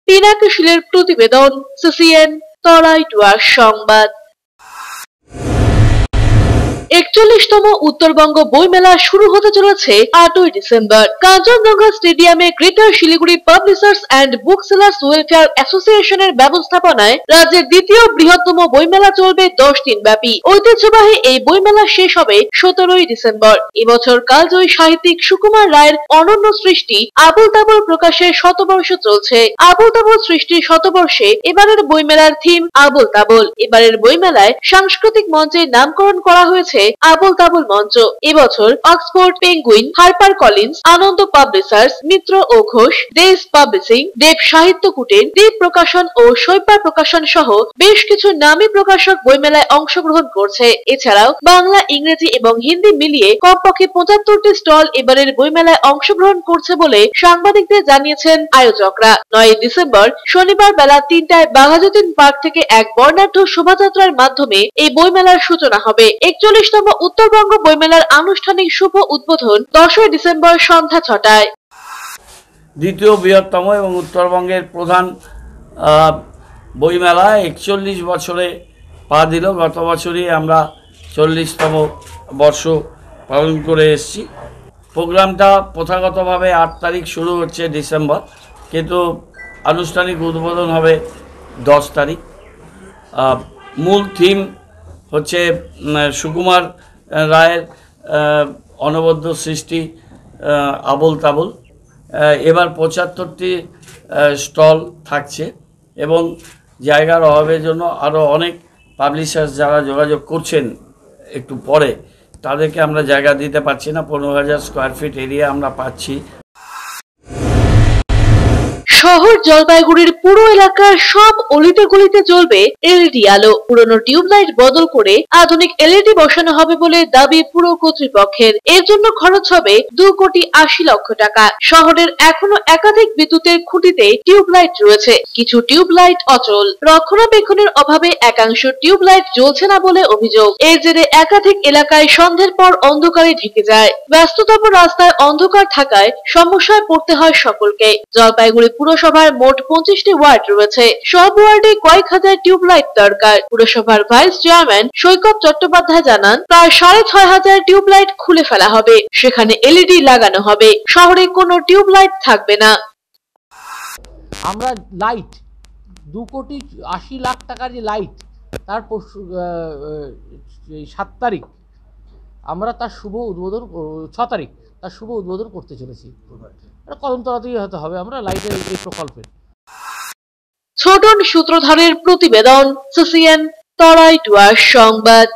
পিনাকি শীলের প্রতিবেদন, সিসিএন তরাইডুয়ার সংবাদ। 41তম উত্তরবঙ্গ বইমেলা শুরু হতে চলেছে 8ই ডিসেম্বর। কাঞ্চনজঙ্ঘা স্টেডিয়ামে greater Siliguri publishers and book sellers welfare অ্যাসোসিয়েশনের ব্যবস্থাপনায় রাজ্যের দ্বিতীয় বৃহত্তম বইমেলা চলবে 10 দিন ব্যাপী। ঐতিহ্যবাহী এই বইমেলা শেষ হবে 17ই ডিসেম্বর। এবছর কালজয়ী সাহিত্যিক সুকুমার রায়ের অনন্য সৃষ্টি আবুল তাবুল প্রকাশের শতবর্ষ চলছে। আবুল তাবুল সৃষ্টির শতবর্ষে এবারের বইমেলার থিম আবুল তাবুল। এবারের বইমেলায় সাংস্কৃতিক মঞ্চের নামকরণ করা হয়েছে আবুল তাবুল মঞ্চ। এবছর অক্সফোর্ড, পেঙ্গুইন, হার্পার কলিন্স, আনন্দ পাবলিশার্স, মিত্র ও ঘোষ, দেশ পাবলিশিং, দেব সাহিত্য কুটির, দ্বীপ প্রকাশন ও শৈপার প্রকাশন সহ বেশ কিছু নামী প্রকাশক বইমেলায় অংশগ্রহণ করছে। এছাড়াও বাংলা, ইংরেজি এবং হিন্দি মিলিয়ে কমপক্ষে 75টি স্টল এবারের বইমেলায় অংশগ্রহণ করছে বলে সাংবাদিকদের জানিয়েছেন আয়োজকরা। 9 ডিসেম্বর শনিবার বেলা 3টায় বাঘাযতীন পার্ক থেকে এক বর্ণাঢ্য শোভাযাত্রার মাধ্যমে এই বইমেলার সূচনা হবে। 41তম উত্তরবঙ্গ বইমেলার আনুষ্ঠানিক শুভ উদ্বোধন 10ই ডিসেম্বর সন্ধ্যা 6টায়। দ্বিতীয় বৃহত্তম এবং উত্তরবঙ্গের প্রধান বইমেলা 41 বছরে পা দিল। গত বছরই আমরা 40তম বর্ষ পালন করে এসেছি। প্রোগ্রামটা প্রথাগতভাবে 8 তারিখ শুরু হচ্ছে ডিসেম্বর, কিন্তু আনুষ্ঠানিক উদ্বোধন হবে 10 তারিখ। মূল থিম হচ্ছে সুকুমার রায়ের অনবদ্য সৃষ্টি আবুল তাবুল। এবার 75টি স্টল থাকছে এবং জায়গার অভাবের জন্য আরও অনেক পাবলিশার্স যারা যোগাযোগ করছেন একটু পরে, তাদেরকে আমরা জায়গা দিতে পারছি না। 15,000 স্কোয়ার ফিট এরিয়া আমরা পাচ্ছি। শহর জলপাইগুড়ির পুরো এলাকার সব অলিতে গলিতে জ্বলবে এলইডি আলো। পুরনো টিউবলাইট বদল করে আধুনিক এলইডি বসানো হবে বলে দাবি পুর কর্তৃপক্ষের। এর জন্য খরচ হবে 2,80,00,000 টাকা। শহরের এখনো একাধিক বিদ্যুতের খুঁটিতে টিউবলাইট রয়েছে, কিছু টিউবলাইট অচল। রক্ষণাবেক্ষণের অভাবে একাংশ টিউবলাইট জ্বলছে না বলে অভিযোগ। এর জেরে একাধিক এলাকায় সন্ধ্যের পর অন্ধকারে ঢেকে যায়। ব্যস্ততম রাস্তায় অন্ধকার থাকায় সমস্যায় পড়তে হয় সকলকে। জলপাইগুড়ি পুরসভার মোট 25টি ওয়ার্ড রয়েছে। সব ওয়ার্ডে কয়েক হাজার টিউবলাইট দরকার। পুরসভার ভাইস চেয়ারম্যান সৈকত চট্টোপাধ্যায় জানান, প্রায় 6,500 টিউবলাইট খুলে ফেলা হবে, সেখানে এলইডি লাগানো হবে। শহরে কোনো টিউবলাইট থাকবে না। আমরা লাইট 2,80,00,000 টাকার যে লাইট, তারপর 7 তারিখ আমরা তার শুভ উদ্বোধন, 6 তারিখ তার শুভ উদ্বোধন করতে চলেছি। কদমতলাতেই হতে হবে আমরা লাইটের এই প্রকল্পের। ছোটন সূত্রধরের প্রতিবেদন, সিসিএন তরাইডুয়ার সংবাদ।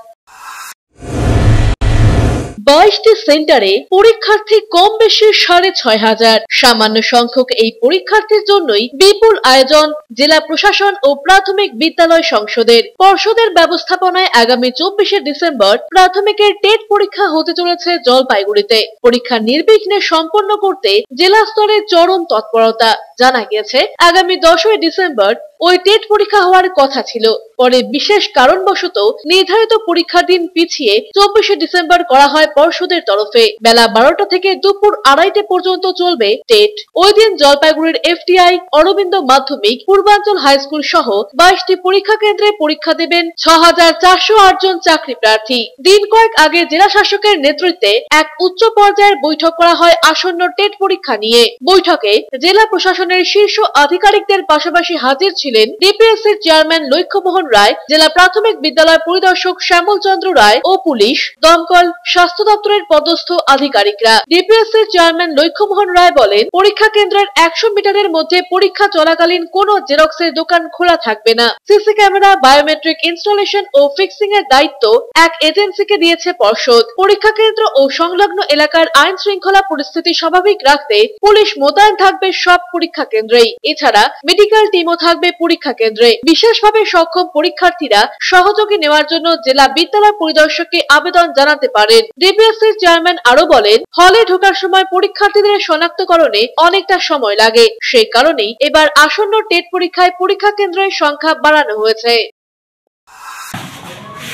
22টি সেন্টারে পরীক্ষার্থী কম বেশি 6,500। সামান্য সংখ্যক এই পরীক্ষার্থীর জন্যই বিপুল আয়োজন জেলা প্রশাসন ও প্রাথমিক বিদ্যালয় সংসদের। পর্ষদের ব্যবস্থাপনায় আগামী 24শে ডিসেম্বর প্রাথমিকের টেট পরীক্ষা হতে চলেছে জলপাইগুড়িতে। পরীক্ষা নির্বিঘ্নে সম্পন্ন করতে জেলা স্তরে চরম তৎপরতা। জানা গিয়েছে আগামী 10ই ডিসেম্বর ওই টেট পরীক্ষা হওয়ার কথা ছিল, পরে বিশেষ কারণবশত নির্ধারিত পরীক্ষার দিন পিছিয়ে 24শে ডিসেম্বর করা হয় পর্ষদের তরফে। বেলা 12টা থেকে দুপুর 2:30 পর্যন্ত চলবে টেট। ওই দিন জলপাইগুড়ির FTI, অরবিন্দ মাধ্যমিক, পূর্বাঞ্চল হাই স্কুল সহ 22টি পরীক্ষা কেন্দ্রে পরীক্ষা দেবেন 6,408 জন চাকরি প্রার্থী। দিন কয়েক আগে জেলা শাসকের নেতৃত্বে এক উচ্চ পর্যায়ের বৈঠক করা হয় আসন্ন টেট পরীক্ষা নিয়ে। বৈঠকে জেলা প্রশাসনের শীর্ষ আধিকারিকদের পাশাপাশি হাজির ছিলেন ডিপিএসসির চেয়ারম্যান লক্ষ্যমোহন রায়, জেলা প্রাথমিক বিদ্যালয় পরিদর্শক শ্যামল চন্দ্র রায় ও পুলিশ, দমকল, স্বাস্থ্য দপ্তরের পদস্থ আধিকারিকরা। ডিপিএসসির চেয়ারম্যান লক্ষ্যমোহন রায় বলেন, পরীক্ষা কেন্দ্রের 100 মিটারের মধ্যে পরীক্ষা চলাকালীন কোনো জেরক্সের দোকান খোলা থাকবে না। সিসি ক্যামেরা, বায়োমেট্রিক ইনস্টলেশন ও ফিক্সিং এর দায়িত্ব এক এজেন্সিকে দিয়েছে পর্ষদ। পরীক্ষা কেন্দ্র ও সংলগ্ন এলাকার আইন শৃঙ্খলা পরিস্থিতি স্বাভাবিক রাখতে পুলিশ মোতায়েন থাকবে সব পরীক্ষা কেন্দ্রেই। এছাড়া মেডিকেল টিমও থাকবে পরীক্ষা কেন্দ্রে। বিশেষভাবে সক্ষম পরীক্ষার্থীরা সহযোগী নেওয়ার জন্য জেলা বিদ্যালয় পরিদর্শককে আবেদন জানাতে পারেন। ডিপিএসসির চেয়ারম্যান আরো বলেন, হলে ঢোকার সময় পরীক্ষার্থীদের শনাক্তকরণে অনেকটা সময় লাগে। সেই কারণেই এবার আসন্ন টেট পরীক্ষায় পরীক্ষা কেন্দ্রের সংখ্যা বাড়ানো হয়েছে।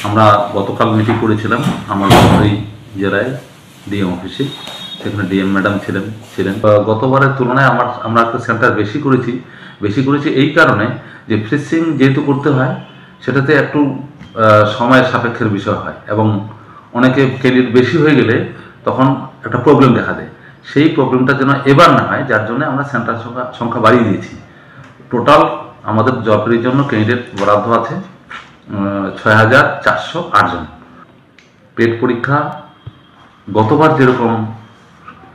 আমরা গতকাল মিটিং করেছিলাম আমার জেলায় ডিএম অফিসে, সেখানে ডিএম ম্যাডাম ছিলেন। গতবারের তুলনায় আমরা একটা সেন্টার বেশি করেছি এই কারণে যে ফিক্সিং যেহেতু করতে হয় সেটাতে একটু সময়ের সাপেক্ষের বিষয় হয় এবং অনেকে ক্রেডিট বেশি হয়ে গেলে তখন একটা প্রবলেম দেখা দেয়। সেই প্রবলেমটা যেন এবার না হয়, যার জন্য আমরা সেন্টার সংখ্যা বাড়িয়ে দিয়েছি। টোটাল আমাদের জলপাইগুড়ির জন্য ক্যান্ডিডেট বরাদ্দ আছে 6,408 জন। টেট পরীক্ষা গতবার যেরকম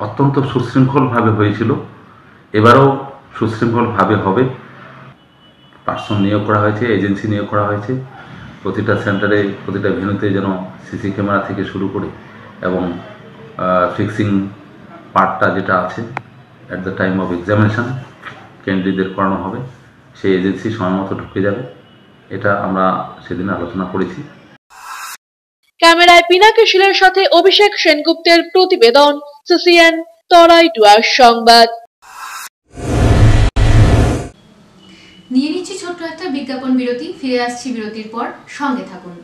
অত্যন্ত সুশৃঙ্খলভাবে হয়েছিল, এবারও সুশৃঙ্খলভাবে হবে। পার্সন নিয়োগ করা হয়েছে, এজেন্সি নিয়োগ করা হয়েছে। প্রতিটা সেন্টারে, প্রতিটা ভেন্যুতে যেন সিসি ক্যামেরা থেকে শুরু করে এবং ফিক্সিং পার্টটা যেটা আছে at the time of examination ক্যান্ডিডেটদের করানো হবে, সেই এজেন্সি সময় মতো ঢুকে যাবে। এটা আমরা সেদিন আলোচনা করেছি। ক্যামেরায় পিনাকি শিলের সাথে অভিষেক সেনগুপ্তের প্রতিবেদন, সিসিএন তরাই ডুয়ার সংবাদ। নিয়ে নিচ্ছি ছোট্ট একটা বিজ্ঞাপন বিরতি, ফিরে আসছি বিরতির পর, সঙ্গে থাকুন।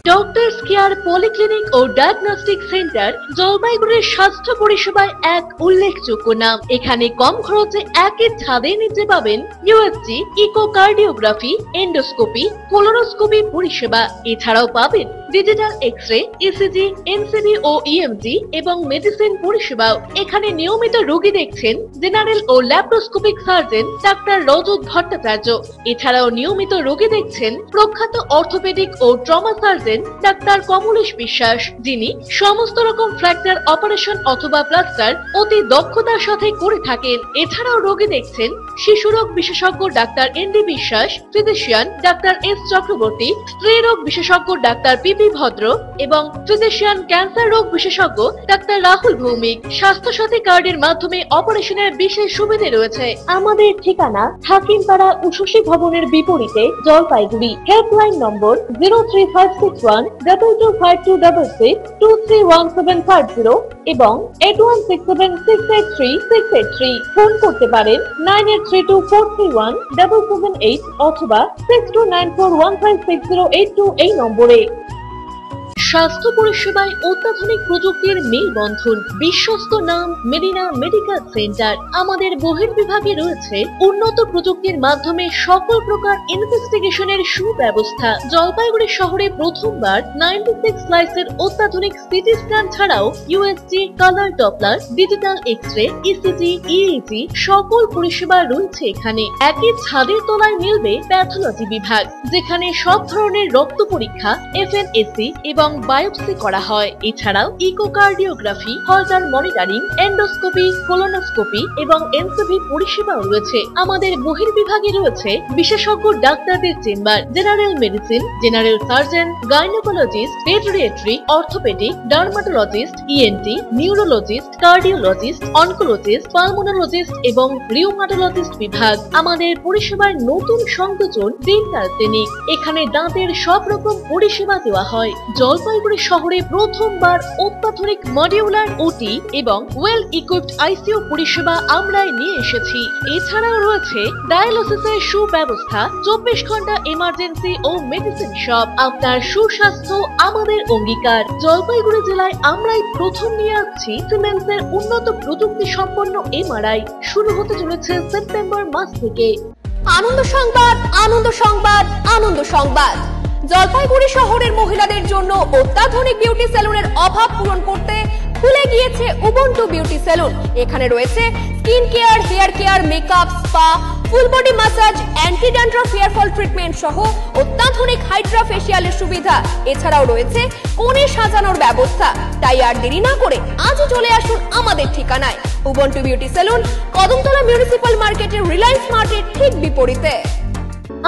ডক্টরস কেয়ার পলিক্লিনিক ও ডায়াগনস্টিক সেন্টার জলপাইগুড়ির স্বাস্থ্য পরিষেবায় এক উল্লেখযোগ্য নাম। এখানে কম খরচে একই ছাদের নিচে পাবেন ইউএসজি, ইকোকার্ডিওগ্রাফি, এন্ডোস্কোপি, কোলোনোস্কোপি পরিষেবা। এছাড়াও পাবেন ডিজিটাল এক্স-রে, ইসিজি, এনসিবি ও ইএমজি এবং মেডিসিন পরিষেবাও। এখানে নিয়মিত রোগী দেখছেন জেনারেল ও ল্যাপ্রোস্কোপিক সার্জন ডাক্তার রজত ভট্টাচার্য। এছাড়াও নিয়মিত রোগী দেখছেন প্রখ্যাত অর্থোপেডিক ও ট্রমা সার্জন ডাক্তার কমলেশ বিশ্বাস, যিনি সমস্ত রকম ফ্র্যাকচার অপারেশন অথবা প্লাস্টার অতি দক্ষতার সাথে করে থাকেন। এছাড়াও রোগী দেখছেন শিশুরোগ বিশেষজ্ঞ ডাক্তার এনডি বিশ্বাস, ফিজিশিয়ান ডাক্তার এস চক্রবর্তী, স্ত্রী রোগ বিশেষজ্ঞ ডাক্তার পিপি ভদ্র এবং ফিজিশিয়ান ক্যান্সার রোগ বিশেষজ্ঞ ডাক্তার রাহুল ভৌমিক। স্বাস্থ্য সাথী কার্ডের মাধ্যমে অপারেশনের বিশেষ সুবিধা রয়েছে। আমাদের ঠিকানা হাকিমপাড়া উষসী ভবনের বিপরীতে জলপাইগুড়ি। হেল্পলাইন নম্বর 03561225266, 231750 এবং 8167683683। ফোন করতে পারেন 9832431778 অথবা 6294156082 নম্বরে। স্বাস্থ্য পরিষেবায় অত্যাধুনিক প্রযুক্তির মেলবন্ধন, বিশ্বস্ত নাম মেডিনা মেডিকেল সেন্টার। আমাদের বহির্বিভাগে রয়েছে উন্নত প্রযুক্তির মাধ্যমে সকল প্রকার ইনভেস্টিগেশনের সুব্যবস্থা। জলপাইগুড়ি শহরে প্রথমবার 96 স্লাইসের অত্যাধুনিক সিটি স্ক্যান ছাড়াও USG, colour doppler, digital X-ray, ECG, EEG সকল পরিষেবা রয়েছে এখানে। একই ছাদের তলায় মিলবে প্যাথোলজি বিভাগ, যেখানে সব ধরনের রক্ত পরীক্ষা, এফএনএসি এবং বায়োপসি করা হয়। এছাড়াও ইকোকার্ডিওগ্রাফি, হলটার মনিটরিং, এন্ডোস্কোপি, কোলোনোস্কোপি এবং এনসিভি পরিষেবাও রয়েছে। আমাদের বহির্বিভাগে রয়েছে বিশেষজ্ঞ ডাক্তারদের chamber, general medicine, general surgeon, gynaecologist, পেডিয়াট্রি, orthopaedic, dermatologist, ENT, neurologist, cardiologist, oncologist, pulmonologist এবং রিউমাটোলজিস্ট বিভাগ। আমাদের পরিষেবার নতুন সংযোজন ডেন্টাল ক্লিনিক। এখানে দাঁতের সব রকম পরিষেবা দেওয়া হয়। জলপাইগুড়ি শহরে প্রথমবার অত্যাধুনিক মডিউলার ওটি এবং ওয়েল ইকুইপড আইসিইউ পরিষেবা আমরাই নিয়ে এসেছি। এছাড়াও রয়েছে ডায়ালিসিসের সুব্যবস্থা, 24 ঘন্টা এমার্জেন্সি ও মেডিসিন শপ। আপনার সুস্বাস্থ্য আমাদের অঙ্গীকার। জলপাইগুড়ি জেলায় আমরাই প্রথম নিয়ে আসছি সিমেন্সের উন্নত প্রযুক্তি সম্পন্ন এমআরআই। শুরু হতে চলেছে সেপ্টেম্বর মাস থেকে। আনন্দ সংবাদ, আনন্দ সংবাদ, আনন্দ সংবাদ। জলপাইগুড়ি শহরের মহিলাদের জন্য অত্যাধুনিক বিউটি সেলুনের অভাব পূরণ করতে খুলে গিয়েছে উবুন্টু বিউটি সেলুন। এখানে রয়েছে skin care, hair care, makeup, spa, full body massage, anti dandruff hair fall treatment সহ অত্যাধুনিক হাইড্রা ফেসিয়ালের সুবিধা। এছাড়াও রয়েছে কোণে সাজানোর ব্যবস্থা। তাই আর দেরি না করে আজই চলে আসুন আমাদের ঠিকানায়, Ubuntu beauty salon, Kadamtala municipal মার্কেটের রিলায়েন্স মার্টের ঠিক বিপরীতে।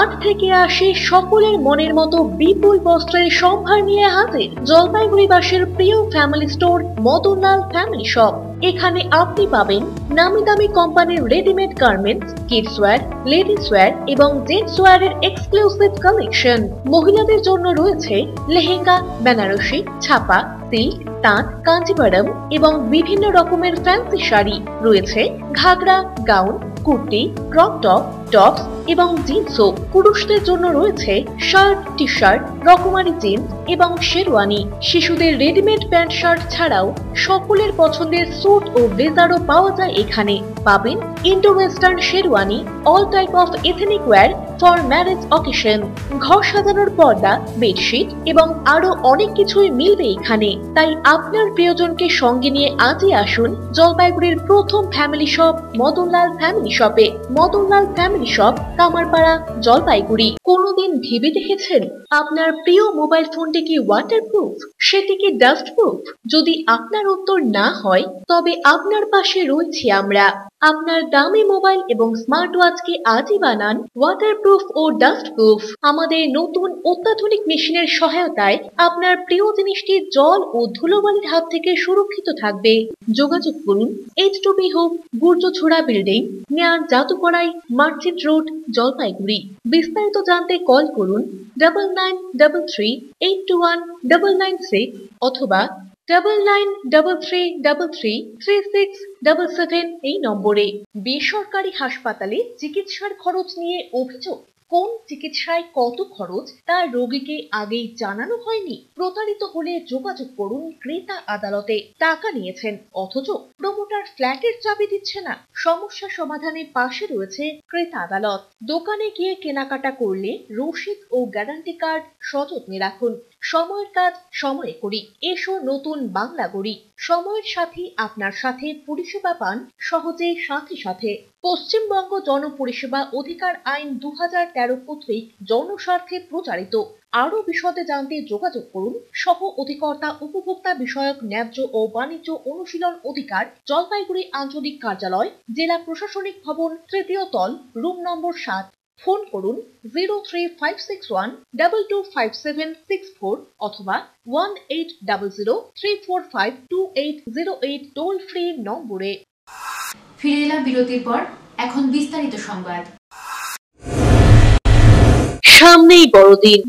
আজ থেকে আসে সকলের মনের মতো বিপুল বস্ত্রের সম্ভার নিয়ে হাজির জলপাইগুড়িবাসীর প্রিয় family store Madanlal family shop. এখানে আপনি পাবেন নামি দামি কোম্পানির readymade garments, kids wear, ladies wear এবং জেন্টস ওয়্যারের এক্সক্লুসিভ কালেকশন। মহিলাদের জন্য রয়েছে লেহেঙ্গা, বেনারসি, ছাপা, সিল্ক, তাঁত, কাঞ্জিভারম এবং বিভিন্ন রকমের ফ্যান্সি শাড়ি। রয়েছে ghagra, gown, kurti, crop top, tops এবং জিন্সও। পুরুষদের জন্য রয়েছে শার্ট, টি শার্ট, রকমারি জিন্স এবং শেরওয়ানি। শিশুদের রেডিমেড প্যান্ট শার্ট ছাড়াও সকলের পছন্দের স্যুট ও ব্লেজারও পাওয়া যায় এখানে। পাবেন Indo western sherwani, all type of ethnic wire for marriage occasion, ঘর সাজানোর পর্দা, বেডশিট এবং আরো অনেক কিছুই মিলবে এখানে। তাই আপনার প্রিয়জনকে সঙ্গে নিয়ে আজই আসুন জলপাইগুড়ির প্রথম ফ্যামিলি শপ মদনলাল ফ্যামিলি শপে। Madanlal family shop, Kamarpara, Jalpaiguri. কোনোদিন ভেবে দেখেছেন আপনার প্রিয় মোবাইল ফোনটি কি ওয়াটারপ্রুফ, সেটি কি ডাস্টপ্রুফ? যদি আপনার উত্তর না হয় তবে আপনার পাশে রয়েছি আমরা। আপনার দামি মোবাইল এবং স্মার্ট ওয়াচকে আজই বানান ওয়াটারপ্রুফ ও ডাস্টপ্রুফ। আমাদের নতুন অত্যাধুনিক মেশিনের সহায়তায় আপনার প্রিয় জিনিসটি জল ও ধুলোবালির হাত থেকে সুরক্ষিত থাকবে। যোগাযোগ করুন H2B Hope, Gurjachhara building, near Jadukarai, merchant road, Jalpaiguri. বিস্তারিত জানতে কল করুন 9933821996 অথবা 9933333677 এই নম্বরে। বেসরকারি হাসপাতালে চিকিৎসার খরচ নিয়ে অভিযোগ? কোন চিকিৎসায় কত খরচ তা রোগীকে আগেই জানানো হয়নি? প্রতারিত হলে যোগাযোগ করুন ক্রেতা আদালতে। টাকা নিয়েছেন অথচ প্রমোটার ফ্ল্যাটের চাবি দিচ্ছে না? সমস্যা সমাধানে পাশে রয়েছে ক্রেতা আদালত। দোকানে গিয়ে কেনাকাটা করলে রসিদ ও গ্যারান্টি কার্ড সযত্নে রাখুন। সময়ের কাজ সময়ে করি, এসো নতুন বাংলা গড়ি। সময়ের সাথে আপনার সাথে পরিষেবা পান সহজে সাথে সাথে। পশ্চিমবঙ্গ জনপরিষেবা অধিকার আইন 2013 কর্তৃক জনস্বার্থে প্রচারিত। আরো বিশদে জানতে যোগাযোগ করুন সহ অধিকর্তা উপভোক্তা বিষয়ক ন্যায্য ও বাণিজ্য অনুশীলন অধিকার, জলপাইগুড়ি আঞ্চলিক কার্যালয়, জেলা প্রশাসনিক ভবন, তৃতীয় তল, রুম নম্বর 7। ফোন করুন 03561225764 অথবা 180034528808 টোল ফ্রি নম্বরে। ফিরে এলাম বিরতির পর, এখন বিস্তারিত সংবাদ। সামনেই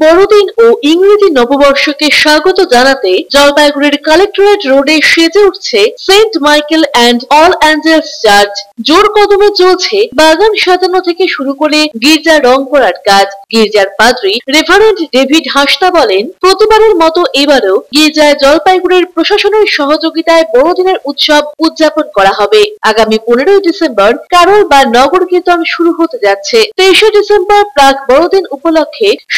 বড়দিন ও ইংরেজি নববর্ষকে স্বাগত জানাতে জলপাইগুড়ির কালেক্টরেট রোডে সেজে উঠছে Saint Michael and All Angels Church. জোর কদমে চলছে বাগান সাজানো থেকে শুরু করে গির্জা রং করার কাজ। গির্জার পাদ্রী রেভারেন্ড ডেভিড হাসদা বলেন, প্রতিবারের মতো এবারও গির্জায় জলপাইগুড়ির প্রশাসনের সহযোগিতায় বড়দিনের উৎসব উদযাপন করা হবে। আগামী 15 ডিসেম্বর ক্যারল বা নগর কীর্তন শুরু হতে যাচ্ছে। 23 ডিসেম্বর প্রাক বড়দিন উপলক্ষে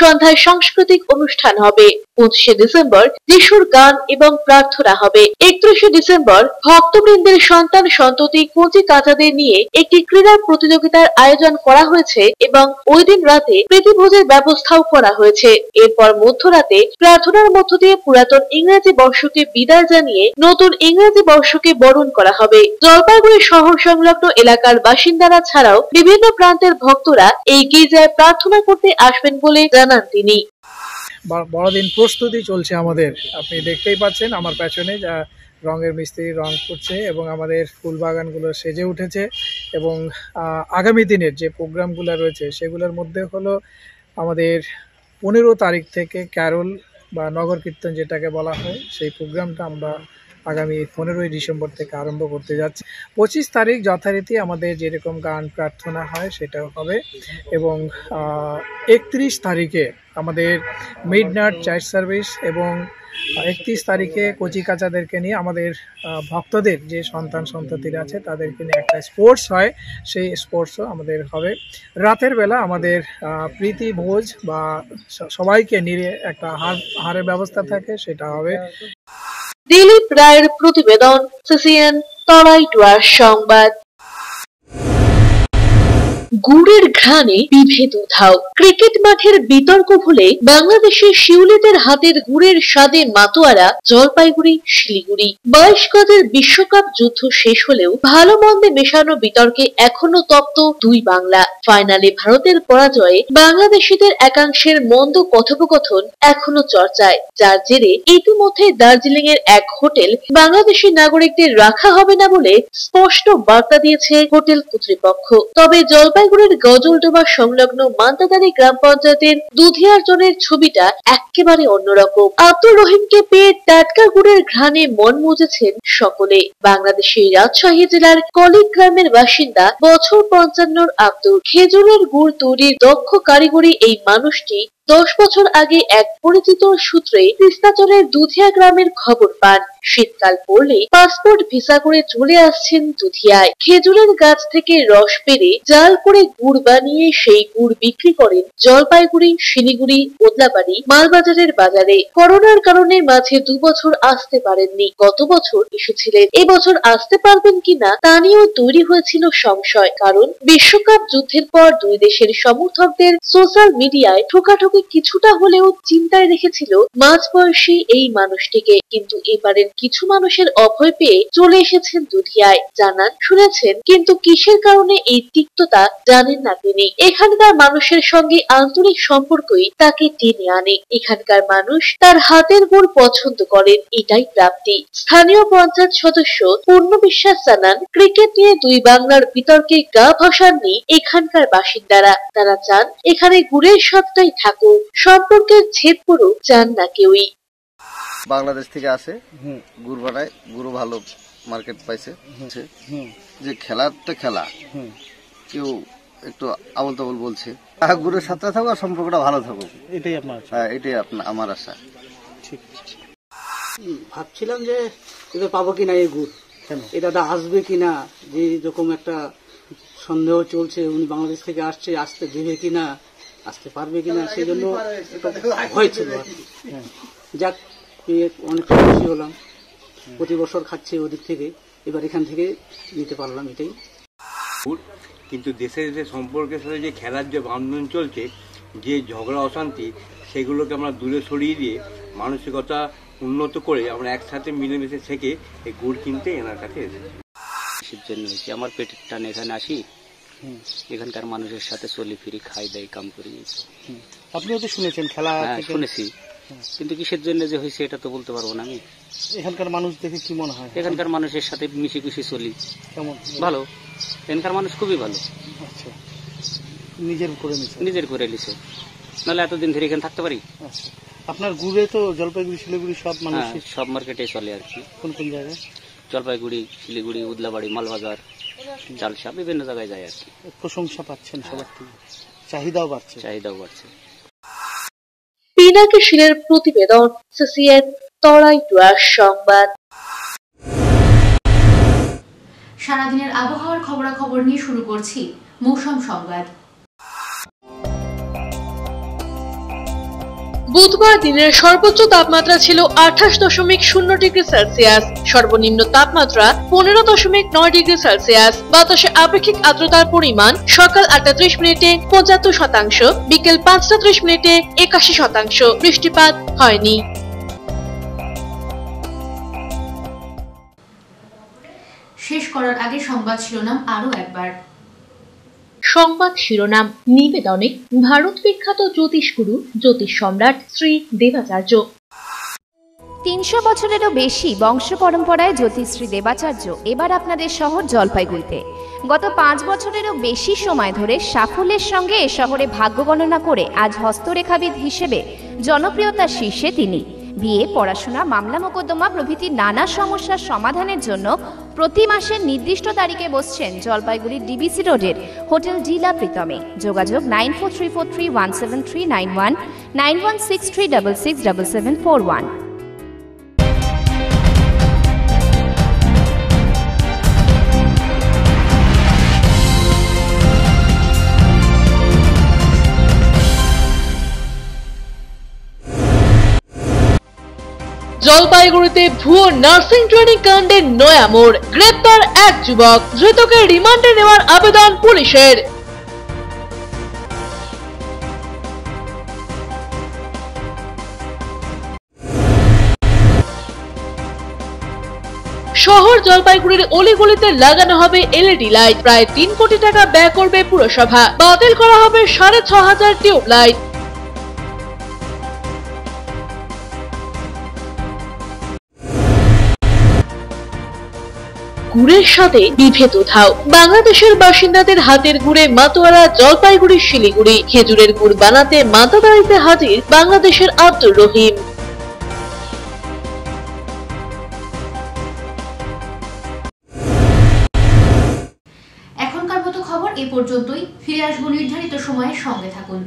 সন্ধ্যায় সাংস্কৃতিক অনুষ্ঠান হবে। 25 ডিসেম্বর যিশুর গান এবং প্রার্থনা হবে। 31 ডিসেম্বর ভক্তবৃন্দের সন্তান সন্ততি কচি কাচাদের নিয়ে একটি ক্রীড়া প্রতিযোগিতার আয়োজন করা হয়েছে এবং ওই দিন রাতে প্রীতিভোজের ব্যবস্থাও করা হয়েছে। এরপর মধ্যরাতে প্রার্থনার মধ্য দিয়ে পুরাতন ইংরেজি বর্ষকে বিদায় জানিয়ে নতুন ইংরেজি বর্ষকে বরণ করা হবে। জলপাইগুড়ি শহর সংলগ্ন এলাকার বাসিন্দারা ছাড়াও বিভিন্ন প্রান্তের ভক্তরা এই গির্জায় প্রার্থনা করতে আসবেন বলে জানান তিনি। বড়দিন প্রস্তুতি চলছে আমাদের, আপনি দেখতেই পাচ্ছেন আমার পেছনে যা রঙের মিস্ত্রি রং করছে এবং আমাদের ফুল বাগানগুলো সেজে উঠেছে এবং আগামী দিনের যে প্রোগ্রামগুলো রয়েছে সেগুলোর মধ্যে হলো আমাদের 15 তারিখ থেকে ক্যারল বা নগর কীর্তন যেটাকে বলা হয় সেই প্রোগ্রামটা আমরা আগামী 15 ডিসেম্বর থেকে আরম্ভ করতে যাচ্ছি। 25 তারিখ যথারীতি আমাদের যেরকম গান প্রার্থনা হয় সেটাও হবে এবং 31 তারিখে আমাদের মিডনাইট চার্চ সার্ভিস এবং 31 তারিখে কচি কাচাদেরকে নিয়ে আমাদের ভক্তদের যে সন্তান সন্ততিরা আছে তাদেরকে নিয়ে একটা স্পোর্টস হয়, সেই স্পোর্টসও আমাদের হবে। রাতের বেলা আমাদের প্রীতি ভোজ বা সবাইকে নিয়ে একটা হারের ব্যবস্থা থাকে, সেটা হবে। দিলীপ রায়ের প্রতিবেদন, সিসিএন তরাইডুয়ার সংবাদ। গুড়ের ঘ্রাণে বিভেদ উধাও, ক্রিকেট মাঠের বিতর্ক ভুলে বাংলাদেশের শিউলিদের হাতের গুড়ের স্বাদে মাতোয়ারা জলপাইগুড়ি শিলিগুড়ি। 22 গজের বিশ্বকাপ যুদ্ধ শেষ হলেও ভালো মন্দে মেশানো বিতর্কে এখনো তপ্ত দুই বাংলা। ফাইনালে ভারতের পরাজয়ে বাংলাদেশিদের একাংশের মন্দ কথোপকথন এখনো চর্চায়, যার জেরে ইতিমধ্যে দার্জিলিং এর এক হোটেল বাংলাদেশি নাগরিকদের রাখা হবে না বলে স্পষ্ট বার্তা দিয়েছে হোটেল কর্তৃপক্ষ। তবে জলপাইগুড়ির গজলডোবা সংলগ্ন মান্তাদারি গ্রাম পঞ্চায়েতের দুধিয়ার জনের ছবিটা একেবারে অন্যরকম। আব্দুর রহিমকে পেয়ে টাটকা গুড়ের ঘ্রাণে মন মুজেছেন সকলে। বাংলাদেশের রাজশাহী জেলার কলিক গ্রামের বাসিন্দা বছর 55 আব্দুর। খেজুরের গুড় তৈরির দক্ষ কারিগরি এই মানুষটি 10 বছর আগে এক পরিচিত সূত্রে তিস্তাচলের দুধিয়া গ্রামের খবর পান। শীতকাল পড়লে পাসপোর্ট ভিসা করে চলে আসছেন দুধিয়ায়। খেজুরের গাছ থেকে রস পেরে জাল করে গুড় বানিয়ে সেই গুড় বিক্রি করেন জলপাইগুড়ি, শিলিগুড়ি, ওদলাবাড়ি, মালবাজারের বাজারে। করোনার কারণে মাঝে 2 বছর আসতে পারেননি। গত বছর এসেছিলেন, এবছর আসতে পারবেন কিনা তা নিয়েও তৈরি হয়েছিল সংশয়। কারণ বিশ্বকাপ যুদ্ধের পর দুই দেশের সমর্থকদের সোশ্যাল মিডিয়ায় ঠোকাঠুকি কিছুটা হলেও চিন্তায় রেখেছিল মাঝবয়সী এই মানুষটিকে। কিন্তু এবারের কিছু মানুষের অভয় পেয়ে চলে এসেছেন দুধিয়ায়। জানান, শুনেছেন, কিন্তু কিসের কারণে এই তিক্ততা জানেন না তিনি। এখানকার মানুষের সঙ্গে আন্তরিক সম্পর্কই তাকে টেনে আনে। এখানকার মানুষ তার হাতের গুড় পছন্দ করেন, এটাই প্রাপ্তি। স্থানীয় পঞ্চায়েত সদস্য পূর্ণ বিশ্বাস জানান, ক্রিকেট নিয়ে দুই বাংলার বিতর্কে গা ভাসাননি এখানকার বাসিন্দারা। তারা চান এখানে গুড়ের স্বাদটাই থাকুক, সম্পর্কের ছেদ পড়ুক চান না কেউই। বাংলাদেশ থেকে আসে, গুড় বানায়, গুড় ভালো মার্কেট পাইছে। যে খেলাটা খেলা, কেউ একটু আবল তাবল বলছে, গুড়ের সাথে থাকুক আর সম্পর্কটা ভালো থাকুক, এটাই আপনার? হ্যাঁ, এটাই আমার আশা। ঠিক, ভাবছিলাম যে এটা পাবো কিনা এই গুড়, এই দাদা আসবে কিনা, যে এরকম একটা সন্দেহ চলছে, উনি বাংলাদেশ থেকে আসছে, আসতে দেবে কিনা, আসতে পারবে কিনা, সেই জন্য ভয় ছিল। যাক, অনেক খুশি হলাম, প্রতি বছর খাচ্ছি ওদিক থেকে, এবার এখান থেকে নিতে পারলাম, এটাই। কিন্তু দেশের যে সম্পর্কের সাথে যে খেলার যে বান্ধন চলছে, যে ঝগড়া অশান্তি, সেগুলোকে আমরা দূরে সরিয়ে দিয়ে মানসিকতা উন্নত করে আমরা একসাথে মিলেমিশে থেকে এই গুড় কিনতে এনার কাছে এসেছি। কিসের জন্য হয়েছে, আমার পেটের টানে এখানে আসি, এখানকার মানুষের সাথে চলি ফিরি, খাই দাই, কাম করি। আপনিও তো শুনেছেন খেলা? শুনেছি, কিন্তু কিসের জন্য যে হয়েছে এটা তো বলতে পারবো না আমি। এখানকার মানুষ দেখে কি মনে হয়? এখানকার মানুষের সাথে মিশে খুশি চলি। কেমন? ভালো, এখানকার মানুষ খুবই ভালো। আচ্ছা, নিজের করে নিছে, নাহলে এতদিন ধরে এখানে থাকতে পারি। আপনার গুড়ে তো জলপাইগুড়ি, শিলিগুড়ি সব মানুষ, সব মার্কেটে চলে আর কি। কোন কোন জায়গায়? জলপাইগুড়ি, শিলিগুড়ি, উদলাবাড়ি, মালবাজার, চালসা, বিভিন্ন জায়গায় যায় আর কি। প্রশংসা পাচ্ছেন সবার থেকে, চাহিদাও বাড়ছে। পিনাকি শিলের প্রতিবেদন, সিসিএন তরাইডুয়ার সংবাদ। সারাদিনের আবহাওয়ার খবরাখবর নিয়ে শুরু করছি মৌসুম সংবাদ। বুধবার দিনের সর্বোচ্চ তাপমাত্রা ছিল 28.0 ডিগ্রি সেলসিয়াস, সর্বনিম্ন তাপমাত্রা 15.9 ডিগ্রি সেলসিয়াস। বাতাসে আপেক্ষিক আর্দ্রতার পরিমাণ সকাল 8:30 মিনিটে 75%, বিকেল 5:30 মিনিটে 81%। বৃষ্টিপাত হয়নি। শেষ করার আগে সংবাদ শিরোনাম আরো একবার। সংবাদ শিরোনাম নিবেদনে ভারত বিখ্যাত জ্যোতিষগুরু জ্যোতিষ সম্রাট শ্রী দেবাচার্য। 300 বছরেরও বেশি বংশ পরম্পরায় জ্যোতিশ্রী দেবাচার্য এবার আপনাদের শহর জলপাইগুড়িতে। গত 5 বছরেরও বেশি সময় ধরে সাফল্যের সঙ্গে এ শহরে ভাগ্য গণনা করে আজ হস্তরেখাবিদ হিসেবে জনপ্রিয়তার শীর্ষে তিনি। বিয়ে, পড়াশোনা, মামলা মোকদ্দমা প্রভৃতি নানা সমস্যার সমাধানের জন্য প্রতি মাসের নির্দিষ্ট তারিখে বসছেন জলপাইগুড়ির ডিবিসি রোডের হোটেল ডিলা প্রীতমে। যোগাযোগ 9434317391, 9163667741। জলপাইগুড়িতে ভুয়ো নার্সিং ট্রেনিং কাণ্ডে নয়া মোড়, গ্রেপ্তার এক যুবক, ধৃতকে রিমান্ডে নেওয়ার আবেদন পুলিশের। শহর জলপাইগুড়ির অলিগলিতে লাগানো হবে এলইডি লাইট, প্রায় 3 কোটি টাকা ব্যয় করবে পুরসভা। বাতিল করা হবে 6500 টিউব লাইট। গুড়ের সাথে বিভেদ উধাও, বাংলাদেশের বাসিন্দাদের হাতের গুড়ে মাতোয়ারা জলপাইগুড়ি শিলিগুড়ি। খেজুরের গুড় বানাতে মাতাবাড়িতে হাজির বাংলাদেশের আব্দুর রহিম। এখনকার মতো খবর এ পর্যন্তই। ফিরে আসবো নির্ধারিত সময়ের সঙ্গে থাকুন।